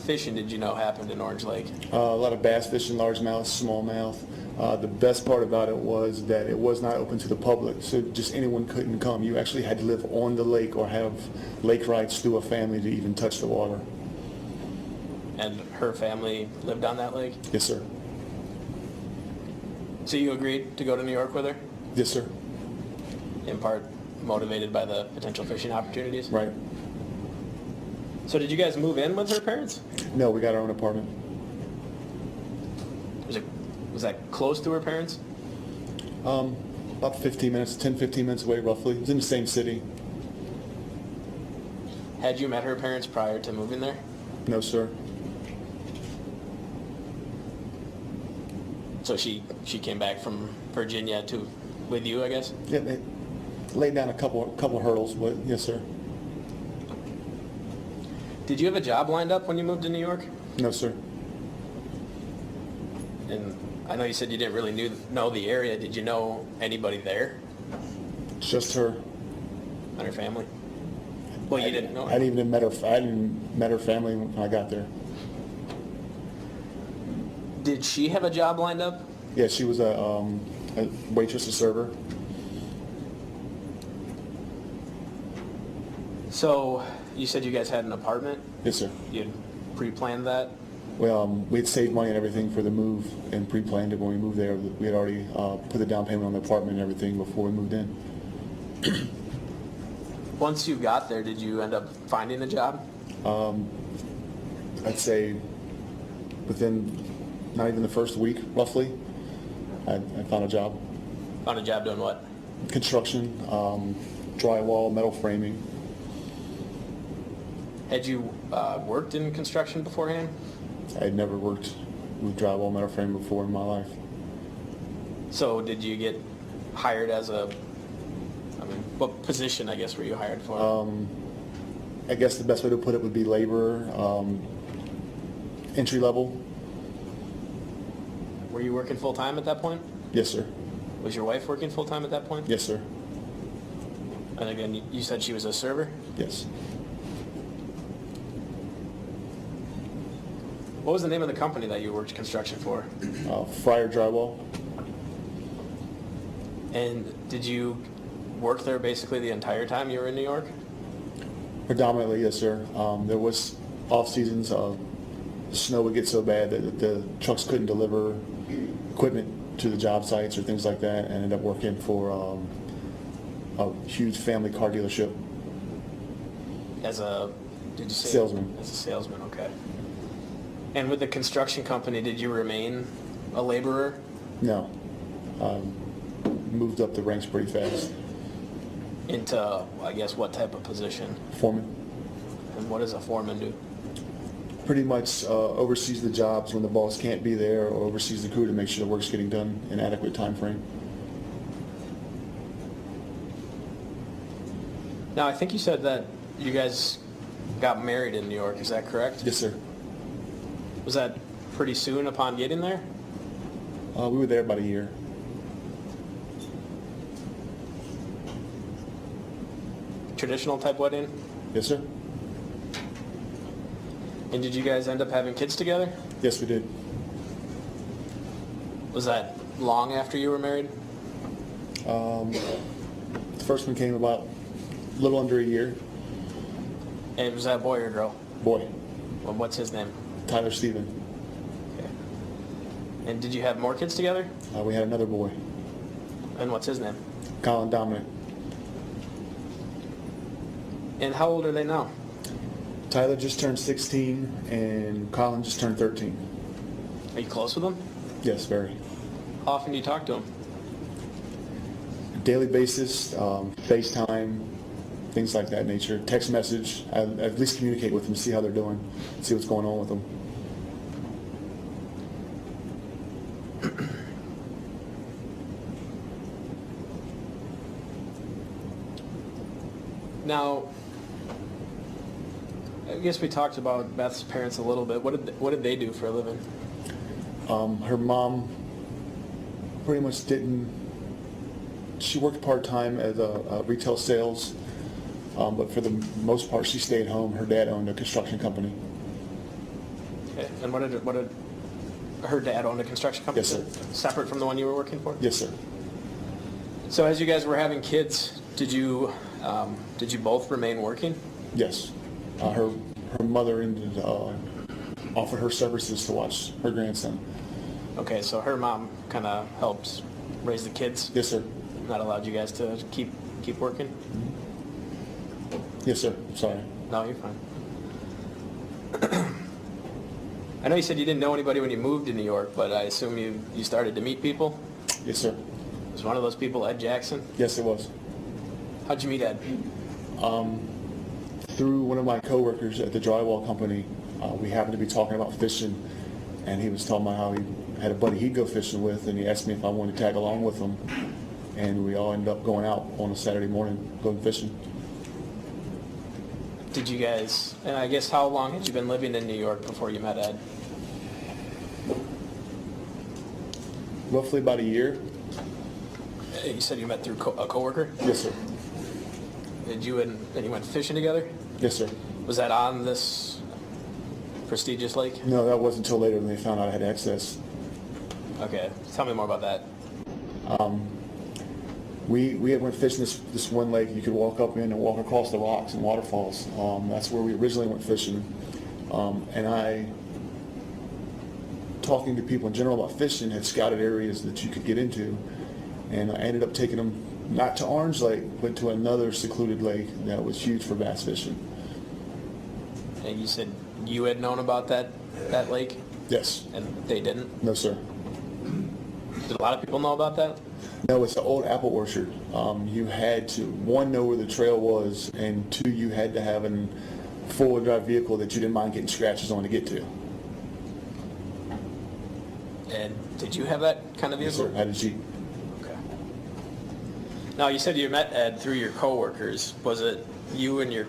fishing did you know happened in Orange Lake? A lot of bass fishing, largemouth, smallmouth. The best part about it was that it was not open to the public, so just anyone couldn't come. You actually had to live on the lake or have lake rights through a family to even touch the water. And her family lived on that lake? Yes, sir. So you agreed to go to New York with her? Yes, sir. In part motivated by the potential fishing opportunities? Right. So did you guys move in with her parents? No, we got our own apartment. Was that close to her parents? About 15 minutes away, roughly. It's in the same city. Had you met her parents prior to moving there? No, sir. So she came back from Virginia with you, I guess? Yeah, they laid down a couple hurdles, but yes, sir. Did you have a job lined up when you moved to New York? No, sir. And I know you said you didn't really know the area. Did you know anybody there? Just her. And her family? Well, you didn't know her. I hadn't even met her family when I got there. Did she have a job lined up? Yeah, she was a waitress, a server. So you said you guys had an apartment? Yes, sir. You pre-planned that? Well, we had saved money and everything for the move and pre-planned it when we moved there. We had already put the down payment on the apartment and everything before we moved in. Once you got there, did you end up finding a job? I'd say within not even the first week, roughly, I found a job. Found a job doing what? Construction, drywall, metal framing. Had you worked in construction beforehand? I had never worked with drywall, metal framing before in my life. So did you get hired as what position, I guess, were you hired for? I guess the best way to put it would be laborer, entry level. Were you working full-time at that point? Yes, sir. Was your wife working full-time at that point? Yes, sir. And again, you said she was a server? Yes. What was the name of the company that you worked construction for? Fryer Drywall. And did you work there basically the entire time you were in New York? Predominantly, yes, sir. There was off seasons. The snow would get so bad that the trucks couldn't deliver equipment to the job sites or things like that, and ended up working for a huge family car dealership. As a, did you say? Salesman. As a salesman, okay. And with the construction company, did you remain a laborer? No. Moved up the ranks pretty fast. Into, I guess, what type of position? Foreman. And what does a foreman do? pretty much oversees the jobs when the boss can't be there, or oversees the crew to make sure the work's getting done in an adequate time frame. Now, I think you said that you guys got married in New York. Is that correct? Yes, sir. Was that pretty soon upon getting there? We were there about a year. Traditional type wedding? Yes, sir. And did you guys end up having kids together? Yes, we did. Was that long after you were married? The first one came about a little under a year. And was that a boy or a girl? Boy, Well, what's his name? Tyler Stephen. Okay. And did you have more kids together? We had another boy, And what's his name? Colin Dominic. And how old are they now? Tyler just turned 16 and Colin just turned 13. Are you close with them? Yes, very. How often do you talk to them? Daily basis, FaceTime, things like that nature. Text message. I at least communicate with them, see how they're doing, see what's going on with them. Now, I guess we talked about Beth's parents a little bit. What did they do for a living? Her mom pretty much didn't. She worked part-time as a retail sales, but for the most part she stayed home. Her dad owned a construction company. Okay. And what did her dad own a construction company? Yes, sir. Separate from the one you were working for? Yes, sir. So as you guys were having kids, did you both remain working? Yes. Her mother ended offered her services to watch her grandson. Okay, so her mom kind of helped raise the kids? Yes, sir. That allowed you guys to keep working? Yes, sir. Sorry. No, you're fine. I know you said you didn't know anybody when you moved to New York, but I assume you started to meet people? Yes, sir. Was one of those people Ed Jackson? Yes, it was. How'd you meet Ed? Through one of my coworkers at the drywall company. We happened to be talking about fishing, and he was talking about how he had a buddy he'd go fishing with, and he asked me if I wanted to tag along with him, and we all ended up going out on a Saturday morning going fishing. Did you guys, and I guess how long had you been living in New York before you met Ed? Roughly about a year. You said you met through a coworker? Yes, sir. Did you and you went fishing together? Yes, sir. Was that on this prestigious lake? No, that wasn't until later when they found out I had access. Okay, tell me more about that. We had went fishing this one lake you could walk up in and walk across the rocks and waterfalls. That's where we originally went fishing. And I, talking to people in general about fishing, had scouted areas that you could get into. And I ended up taking them not to Orange Lake, but to another secluded lake that was huge for bass fishing. And you said you had known about that lake? Yes. And they didn't? No, sir. Did a lot of people know about that? No, it's an old apple orchard. You had to, one, know where the trail was, and two, you had to have a four-wheel drive vehicle that you didn't mind getting scratches on to get to. And did you have that kind of Yes, vehicle? sir. I had a Jeep. Okay. Now, you said you met Ed through your coworkers. Was it you and your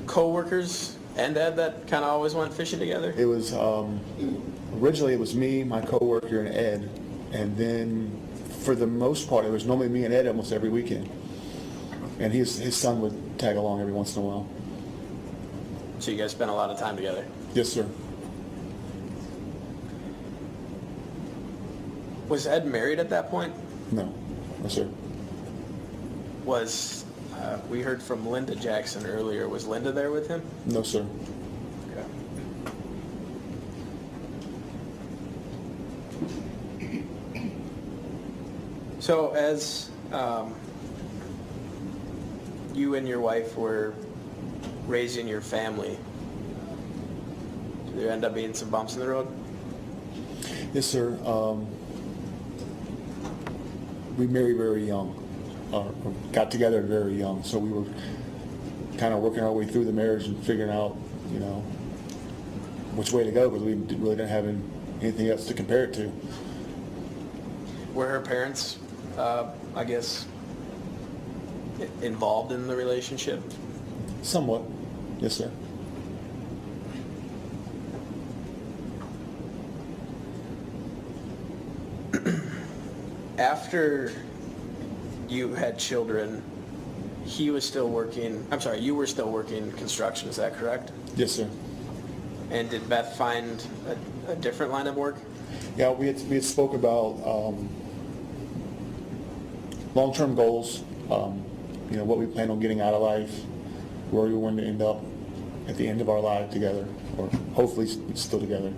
coworkers and Ed that kind of always went fishing together? It was, originally it was me, my coworker, and Ed, and then for the most part it was normally me and Ed almost every weekend. And his son would tag along every once in a while. So you guys spent a lot of time together? Yes, sir. Was Ed married at that point? No. No, sir. We heard from Linda Jackson earlier. Was Linda there with him? No, sir. Okay. So as you and your wife were raising your family, did there end up being some bumps in the road? Yes, sir. We married very young, got together very young, so we were kind of working our way through the marriage and figuring out, which way to go because we really didn't have anything else to compare it to. Were her parents, I guess, involved in the relationship? Somewhat, yes, sir. After you had children, he was still working, I'm sorry, you were still working construction, is that correct? Yes, sir. And did Beth find a different line of work? Yeah, we had spoke about long-term goals, what we plan on getting out of life, where we want to end up at the end of our life together, or hopefully still together.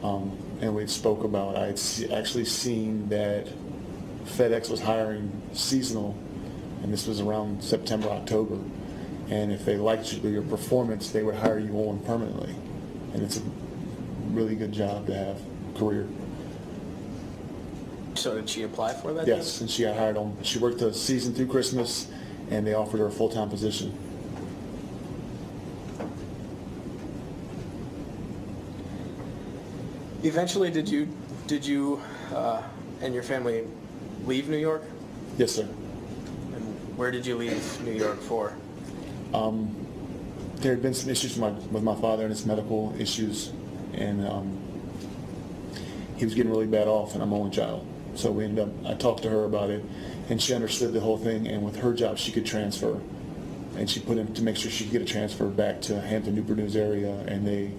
And we spoke about, I had actually seen that FedEx was hiring seasonal, and this was around September, October. And if they liked your performance, they would hire you on permanently. And it's a really good job to have, career. So did she apply for that? Yes, and she got hired on. She worked the season through Christmas, and they offered her a full-time position. Eventually, did you and your family leave New York? Yes, sir. And where did you leave New York for? There had been some issues with my father and his medical issues, and he was getting really bad off, and I'm only child. So I talked to her about it, and she understood the whole thing, and with her job, she could transfer. And she put in to make sure she could get a transfer back to Hampton, Newport News area, and they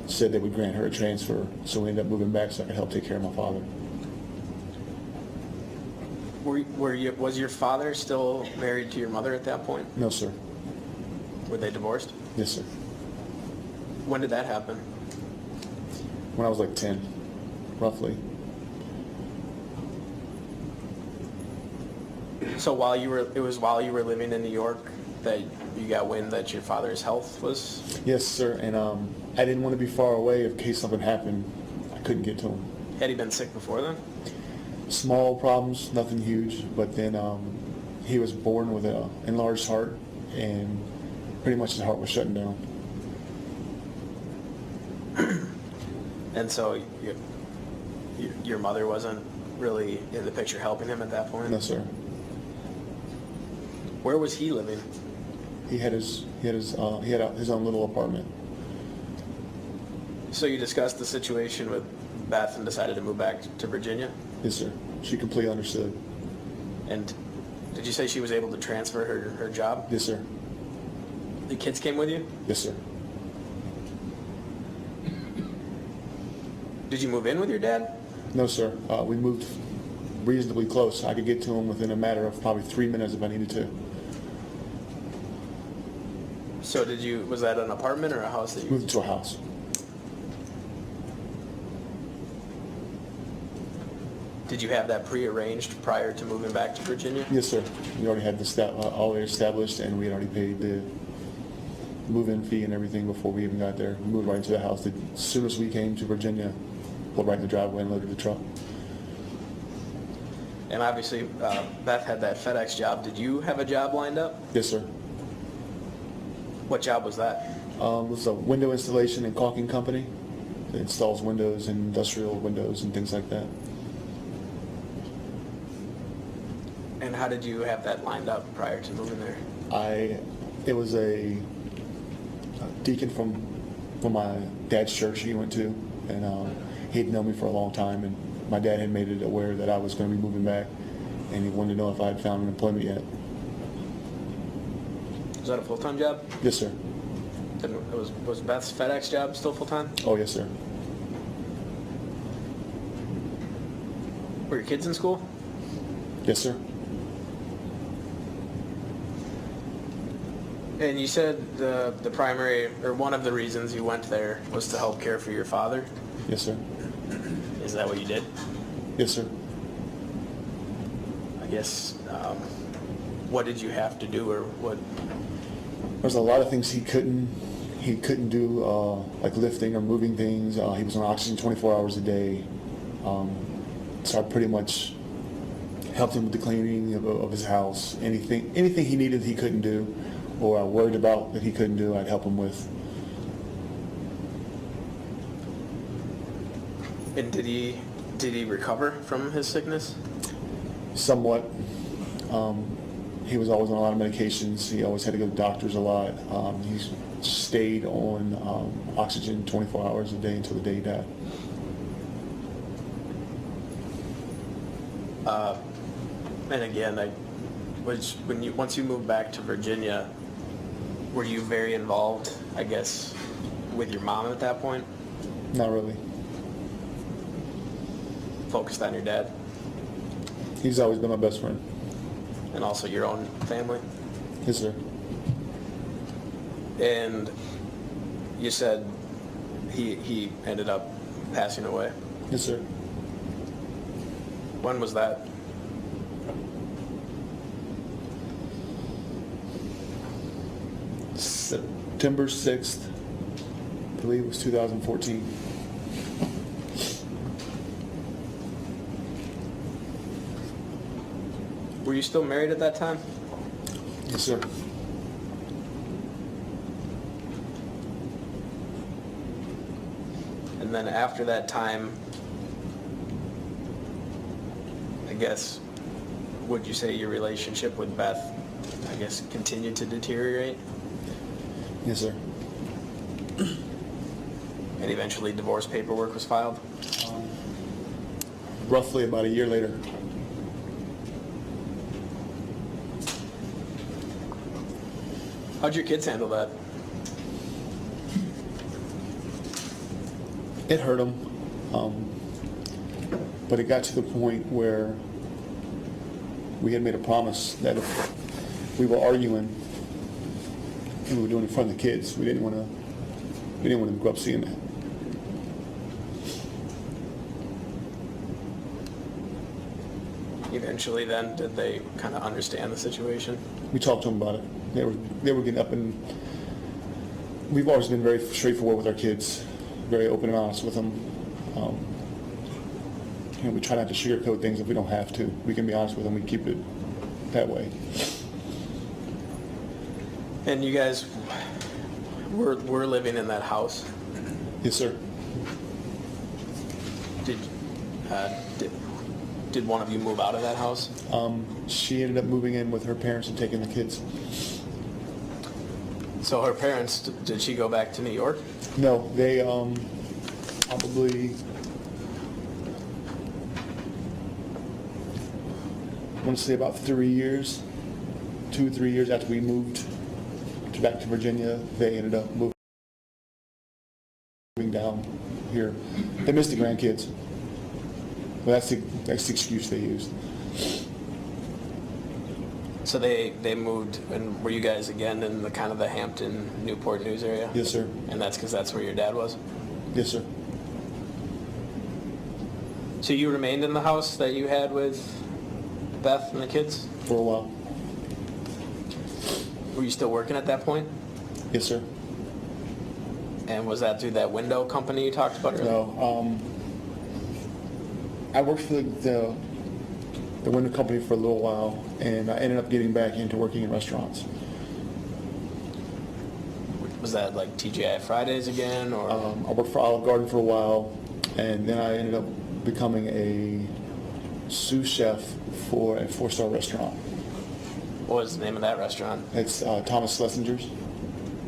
said they would grant her a transfer. So we ended up moving back so I could help take care of my father. Was your father still married to your mother at that point? No, sir. Were they divorced? Yes, sir. When did that happen? When I was like 10, roughly. So it was while you were living in New York that you got wind that your father's health was? Yes, sir. And I didn't want to be far away in case something happened. I couldn't get to him. Had he been sick before then? Small problems, nothing huge. But then he was born with an enlarged heart, and pretty much his heart was shutting down. And so your mother wasn't really in the picture helping him at that point? No, sir. Where was he living? He had his own little apartment. So you discussed the situation with Beth and decided to move back to Virginia? Yes, sir. She completely understood. And did you say she was able to transfer her job? Yes, sir. The kids came with you? Yes, sir. Did you move in with your dad? No, sir. We moved reasonably close. I could get to him within a matter of probably 3 minutes if I needed to. So was that an apartment or a house that you Moved to a house. Did you have that prearranged prior to moving back to Virginia? Yes, sir. We already had this already established, and we had already paid the move-in fee and everything before we even got there. We moved right into the house. As soon as we came to Virginia, pulled right in the driveway and loaded the truck. And obviously, Beth had that FedEx job. Did you have a job lined up? Yes, sir. What job was that? It was a window installation and caulking company that installs windows and industrial windows and things like that. And how did you have that lined up prior to moving there? It was a deacon from my dad's church he went to, and he'd known me for a long time, and my dad had made it aware that I was going to be moving back, and he wanted to know if I had found an employment yet. Was that a full-time job? Yes, sir. Then was Beth's FedEx job still full-time? Oh, yes, sir. Were your kids in school? Yes, sir. And you said the primary, or one of the reasons you went there was to help care for your father? Yes, sir. Is that what you did? Yes, sir. I guess, what did you have to do, or what? There's a lot of things he couldn't do, like lifting or moving things. He was on oxygen 24 hours a day. So I pretty much helped him with the cleaning of his house. Anything he needed he couldn't do, or I worried about that he couldn't do, I'd help him with. And did he recover from his sickness? Somewhat. He was always on a lot of medications. He always had to go to doctors a lot. He stayed on oxygen 24 hours a day until the day he died. And again, once you moved back to Virginia, were you very involved, I guess, with your mom at that point? Not really. Focused on your dad? He's always been my best friend. And also your own family? Yes, sir. And you said he ended up passing away. Yes, sir. When was that? September 6th, I believe it was 2014. Were you still married at that time? Yes, sir. And then after that time, I guess, would you say your relationship with Beth, I guess, continued to deteriorate? Yes, sir. And eventually divorce paperwork was filed? Roughly about a year later. How'd your kids handle that? It hurt him, but it got to the point where we had made a promise that if we were arguing and we were doing it in front of the kids, we didn't want them to grow up seeing that. Eventually then, did they kind of understand the situation? We talked to them about it. They were getting up, and we've always been very straightforward with our kids, very open and honest with them. We try not to sugarcoat things if we don't have to. We can be honest with them. We keep it that way. And you guys were living in that house? Yes, sir. Did one of you move out of that house? She ended up moving in with her parents and taking the kids. So her parents, did she go back to New York? No, they probably, I want to say about 3 years, 2 or 3 years after we moved back to Virginia, they ended up moving down here. They missed the grandkids. Well, that's the excuse they used. So they moved, and were you guys again in the kind of the Hampton, Newport News area? Yes, sir. And that's because that's where your dad was? Yes, sir. So you remained in the house that you had with Beth and the kids? For a while. Were you still working at that point? Yes, sir. And was that through that window company you talked about earlier? No. I worked for the window company for a little while, and I ended up getting back into working in restaurants. Was that like TGI Fridays again, or? I worked for Olive Garden for a while, and then I ended up becoming a sous chef for a 4-star restaurant. What was the name of that restaurant? It's Thomas Schlesinger's.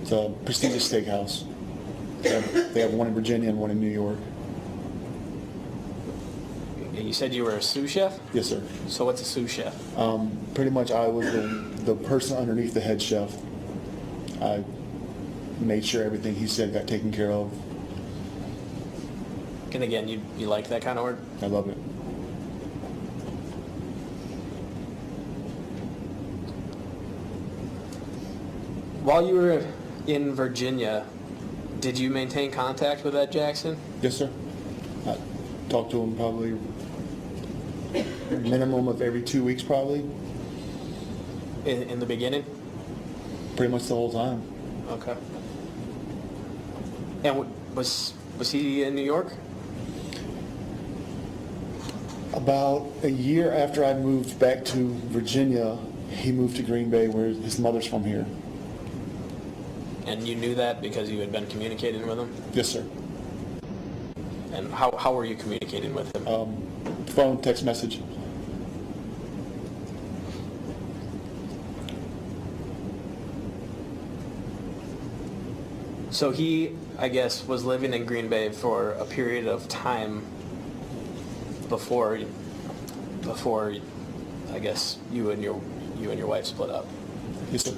It's a prestigious steakhouse. They have one in Virginia and one in New York. And you said you were a sous chef? Yes, sir. So what's a sous chef? Pretty much I was the person underneath the head chef. I made sure everything he said got taken care of. And again, you like that kind of work? I love it. While you were in Virginia, did you maintain contact with Ed Jackson? Yes, sir. I talked to him probably a minimum of every 2 weeks, probably. In the beginning? Pretty much the whole time. Okay. And was he in New York? About a year after I moved back to Virginia, he moved to Green Bay, where his mother's from here. And you knew that because you had been communicating with him? Yes, sir. And how were you communicating with him? Phone, text message. So he, I guess, was living in Green Bay for a period of time before I guess you and your wife split up. Yes, sir.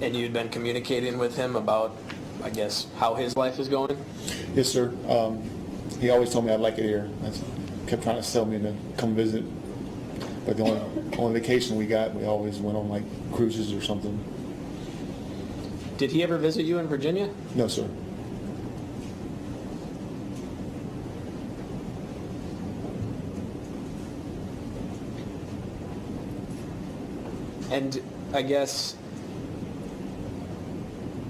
And you'd been communicating with him about, I guess, how his life is going? Yes, sir. He always told me I'd like it here. Kept trying to sell me to come visit. But the only vacation we got, we always went on like cruises or something. Did he ever visit you in Virginia? No, sir. And I guess,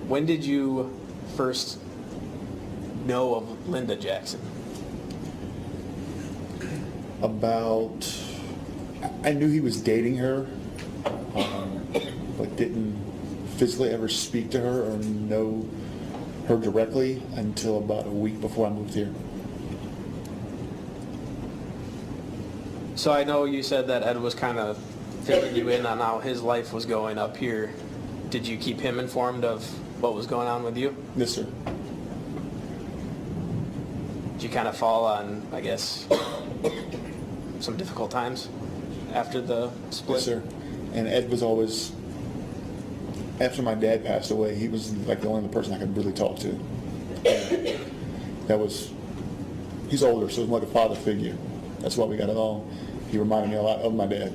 when did you first know of Linda Jackson? I knew he was dating her, but didn't physically ever speak to her or know her directly until about a week before I moved here. So I know you said that Ed was kind of filling you in on how his life was going up here. Did you keep him informed of what was going on with you? Yes, sir. Did you kind of fall on, I guess, some difficult times after the split? Yes, sir. And Ed was always, after my dad passed away, he was like the only person I could really talk to. He's older, so it was like a father figure. That's why we got along. He reminded me a lot of my dad.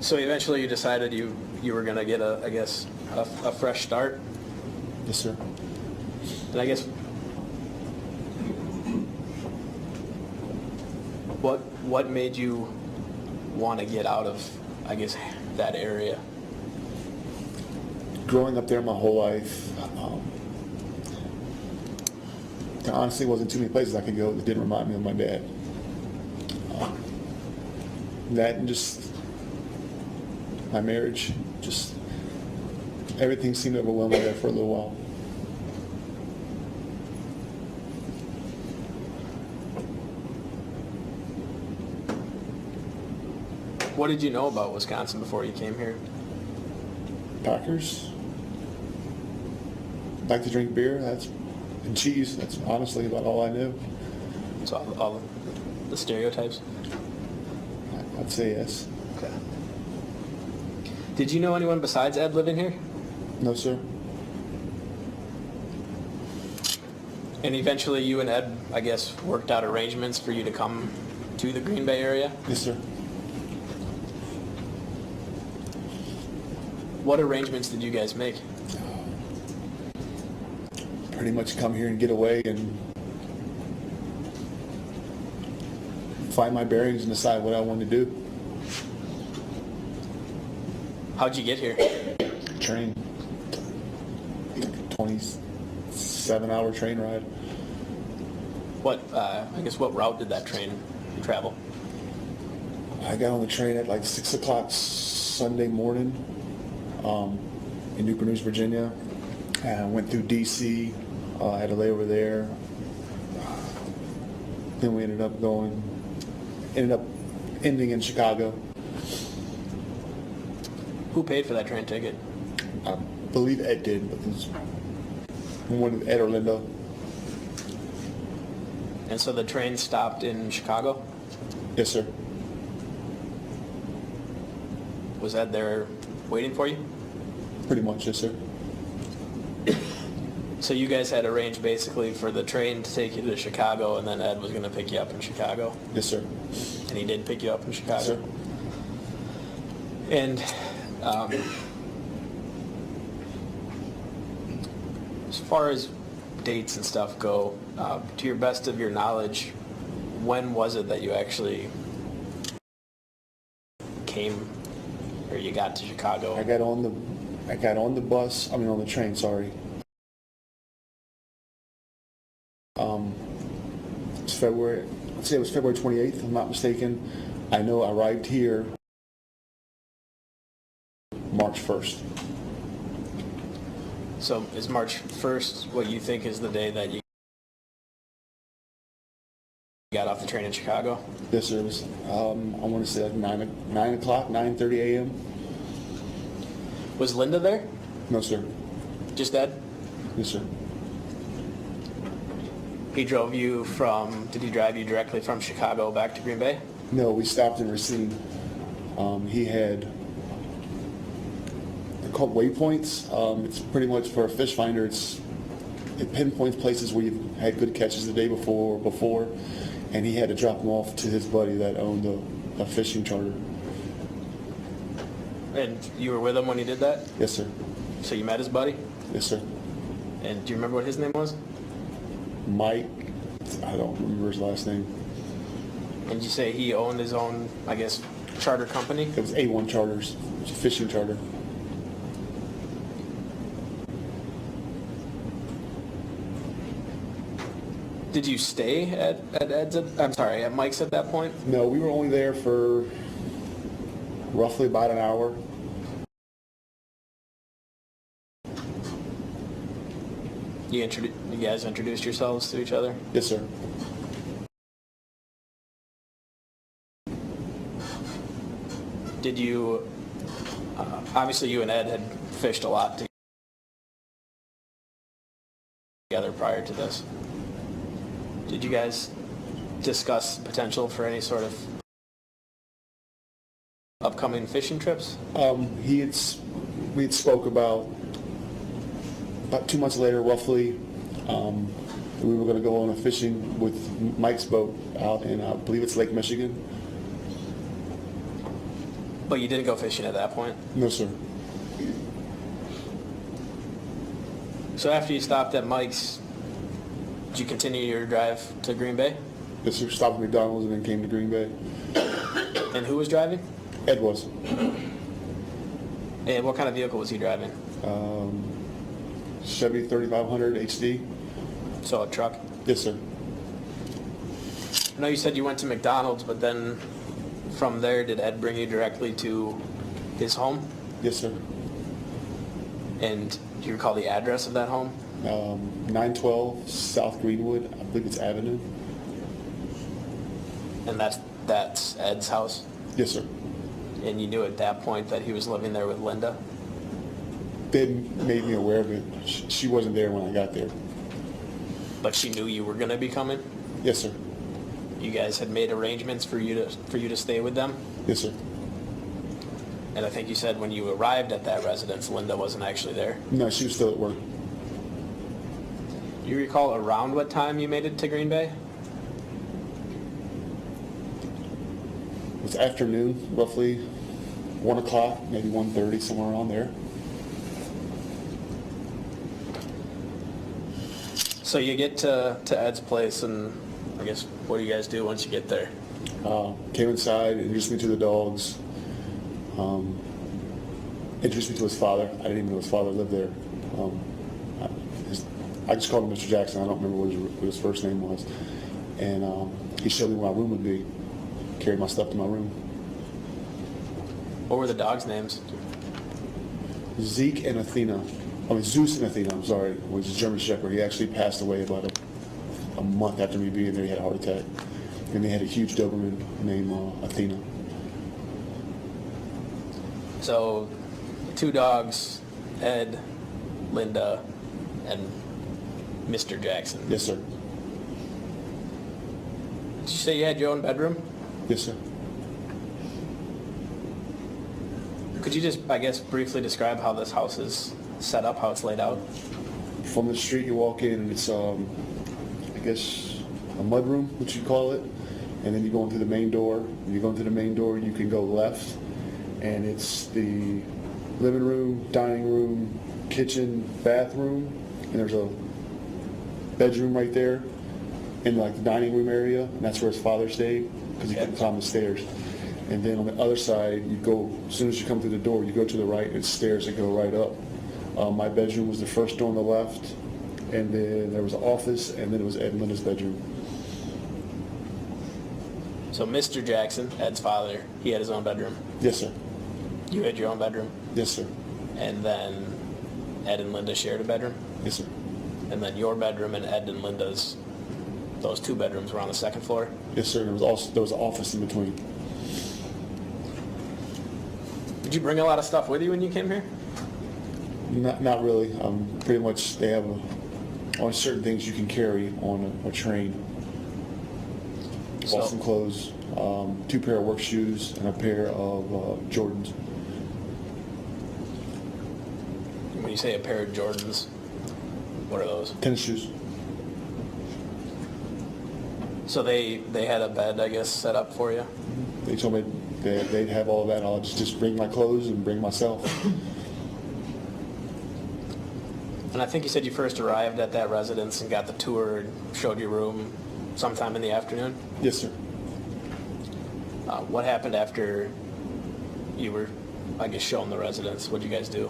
So eventually you decided you were going to get a fresh start? Yes, sir. And I guess, what made you want to get out of, I guess, that area? Growing up there my whole life, there honestly wasn't too many places I could go that didn't remind me of my dad. That and just my marriage, just everything seemed to overwhelm me there for a little while. What did you know about Wisconsin before you came here? Packers. Like to drink beer, and cheese. That's honestly about all I knew. So all the stereotypes? I'd say yes. Okay. Did you know anyone besides Ed living here? No, sir. And eventually you and Ed, I guess, worked out arrangements for you to come to the Green Bay area? Yes, sir. What arrangements did you guys make? Pretty much come here and get away and find my bearings and decide what I want to do. How'd you get here? Train. 27-hour train ride. What route did that train travel? I got on the train at like 6 o'clock Sunday morning in Newport News, Virginia. Went through D.C., had a layover there. Then we ended up ending in Chicago. Who paid for that train ticket? I believe Ed did, but it was one of Ed or Linda. And so the train stopped in Chicago? Yes, sir. Was Ed there waiting for you? Pretty much, yes, sir. So you guys had arranged basically for the train to take you to Chicago, and then Ed was going to pick you up in Chicago? Yes, sir. And he did pick you up in Chicago? Yes, sir. And as far as dates and stuff go, to your best of your knowledge, when was it that you actually came, or you got to Chicago? I got on the train, sorry. It's February, I'd say it was February 28th, if I'm not mistaken. I know I arrived here March 1st. So is March 1st what you think is the day that you got off the train in Chicago? Yes, sir. It was, I want to say like 9 o'clock, 9:30 a.m. Was Linda there? No, sir. Just Ed? Yes, sir. He drove you from, did he drive you directly from Chicago back to Green Bay? No, we stopped in Racine. He had, they're called waypoints. It's pretty much for a fish finder. It pinpoints places where you've had good catches the day before, and he had to drop them off to his buddy that owned a fishing charter. And you were with him when he did that? Yes, sir. So you met his buddy? Yes, sir. And do you remember what his name was? Mike, I don't remember his last name. And you say he owned his own, I guess, charter company? It was A1 Charters, it was a fishing charter. Did you stay at Mike's at that point? No, we were only there for roughly about an hour. You guys introduced yourselves to each other? Yes, sir. Did you, obviously you and Ed had fished a lot together prior to this. Did you guys discuss potential for any sort of upcoming fishing trips? We had spoke about 2 months later, roughly, we were going to go on a fishing with Mike's boat out in, I believe it's Lake Michigan. But you didn't go fishing at that point? No, sir. So after you stopped at Mike's, did you continue your drive to Green Bay? Yes, sir. Stopped at McDonald's and then came to Green Bay. And who was driving? Ed was. And what kind of vehicle was he driving? Chevy 3500 HD. So a truck? Yes, sir. I know you said you went to McDonald's, but then from there, did Ed bring you directly to his home? Yes, sir. And do you recall the address of that home? 912 South Greenwood. I believe it's Avenue. And that's Ed's house? Yes, sir. And you knew at that point that he was living there with Linda? They made me aware of it. She wasn't there when I got there. But she knew you were going to be coming? Yes, sir. You guys had made arrangements for you to stay with them? Yes, sir. And I think you said when you arrived at that residence, Linda wasn't actually there? No, she was still at work. Do you recall around what time you made it to Green Bay? It was afternoon, roughly 1 o'clock, maybe 1:30, somewhere around there. So you get to Ed's place, and I guess what do you guys do once you get there? Came inside, introduced me to the dogs, introduced me to his father. I didn't even know his father lived there. I just called him Mr. Jackson. I don't remember what his first name was. And he showed me where my room would be, carried my stuff to my room. What were the dogs' names? Zeke and Athena. I mean, Zeus and Athena, I'm sorry, was a German Shepherd. He actually passed away about a month after me being there. He had a heart attack. And they had a huge Doberman named Athena. So, 2 dogs, Ed, Linda, and Mr. Jackson. Yes, sir. Did you say you had your own bedroom? Yes, sir. Could you just, I guess, briefly describe how this house is set up, how it's laid out? From the street you walk in, and it's, I guess, a mud room, what you call it. And then you go into the main door. When you go into the main door, you can go left, and it's the living room, dining room, kitchen, bathroom, and there's a bedroom right there in like the dining room area, and that's where his father stayed because he couldn't climb the stairs. And then on the other side, you go, as soon as you come through the door, you go to the right, and it's stairs that go right up. My bedroom was the first door on the left, and then there was an office, and then it was Ed and Linda's bedroom. So Mr. Jackson, Ed's father, he had his own bedroom. Yes, sir. You had your own bedroom. Yes, sir. And then Ed and Linda shared a bedroom? Yes, sir. And then your bedroom and Ed and Linda's, those 2 bedrooms were on the 2nd floor? Yes, sir. There was an office in between. Did you bring a lot of stuff with you when you came here? Not really. Pretty much they have on certain things you can carry on a train. Bought some clothes, 2 pair of work shoes, and a pair of Jordans. When you say a pair of Jordans, what are those? Tennis shoes. So they had a bed, I guess, set up for you? They told me they'd have all of that. I'll just bring my clothes and bring myself. And I think you said you first arrived at that residence and got the tour and showed your room sometime in the afternoon? Yes, sir. What happened after you were, I guess, shown the residence? What did you guys do?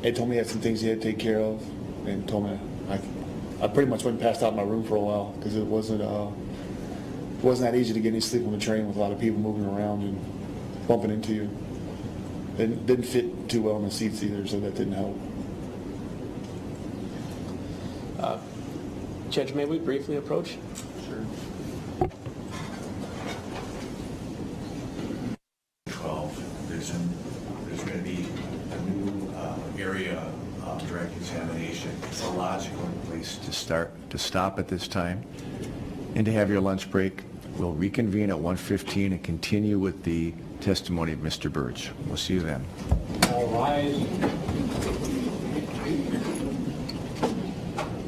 They told me he had some things he had to take care of, and told me I pretty much went and passed out in my room for a while because it wasn't that easy to get any sleep on the train with a lot of people moving around and bumping into you. Didn't fit too well in the seats either, so that didn't help. Judge, may we briefly approach? Sure. 12. There's going to be a new area of direct examination. It's a logical place to stop at this time and to have your lunch break. We'll reconvene at 1:15 and continue with the testimony of Mr. Burch. We'll see you then. All rise.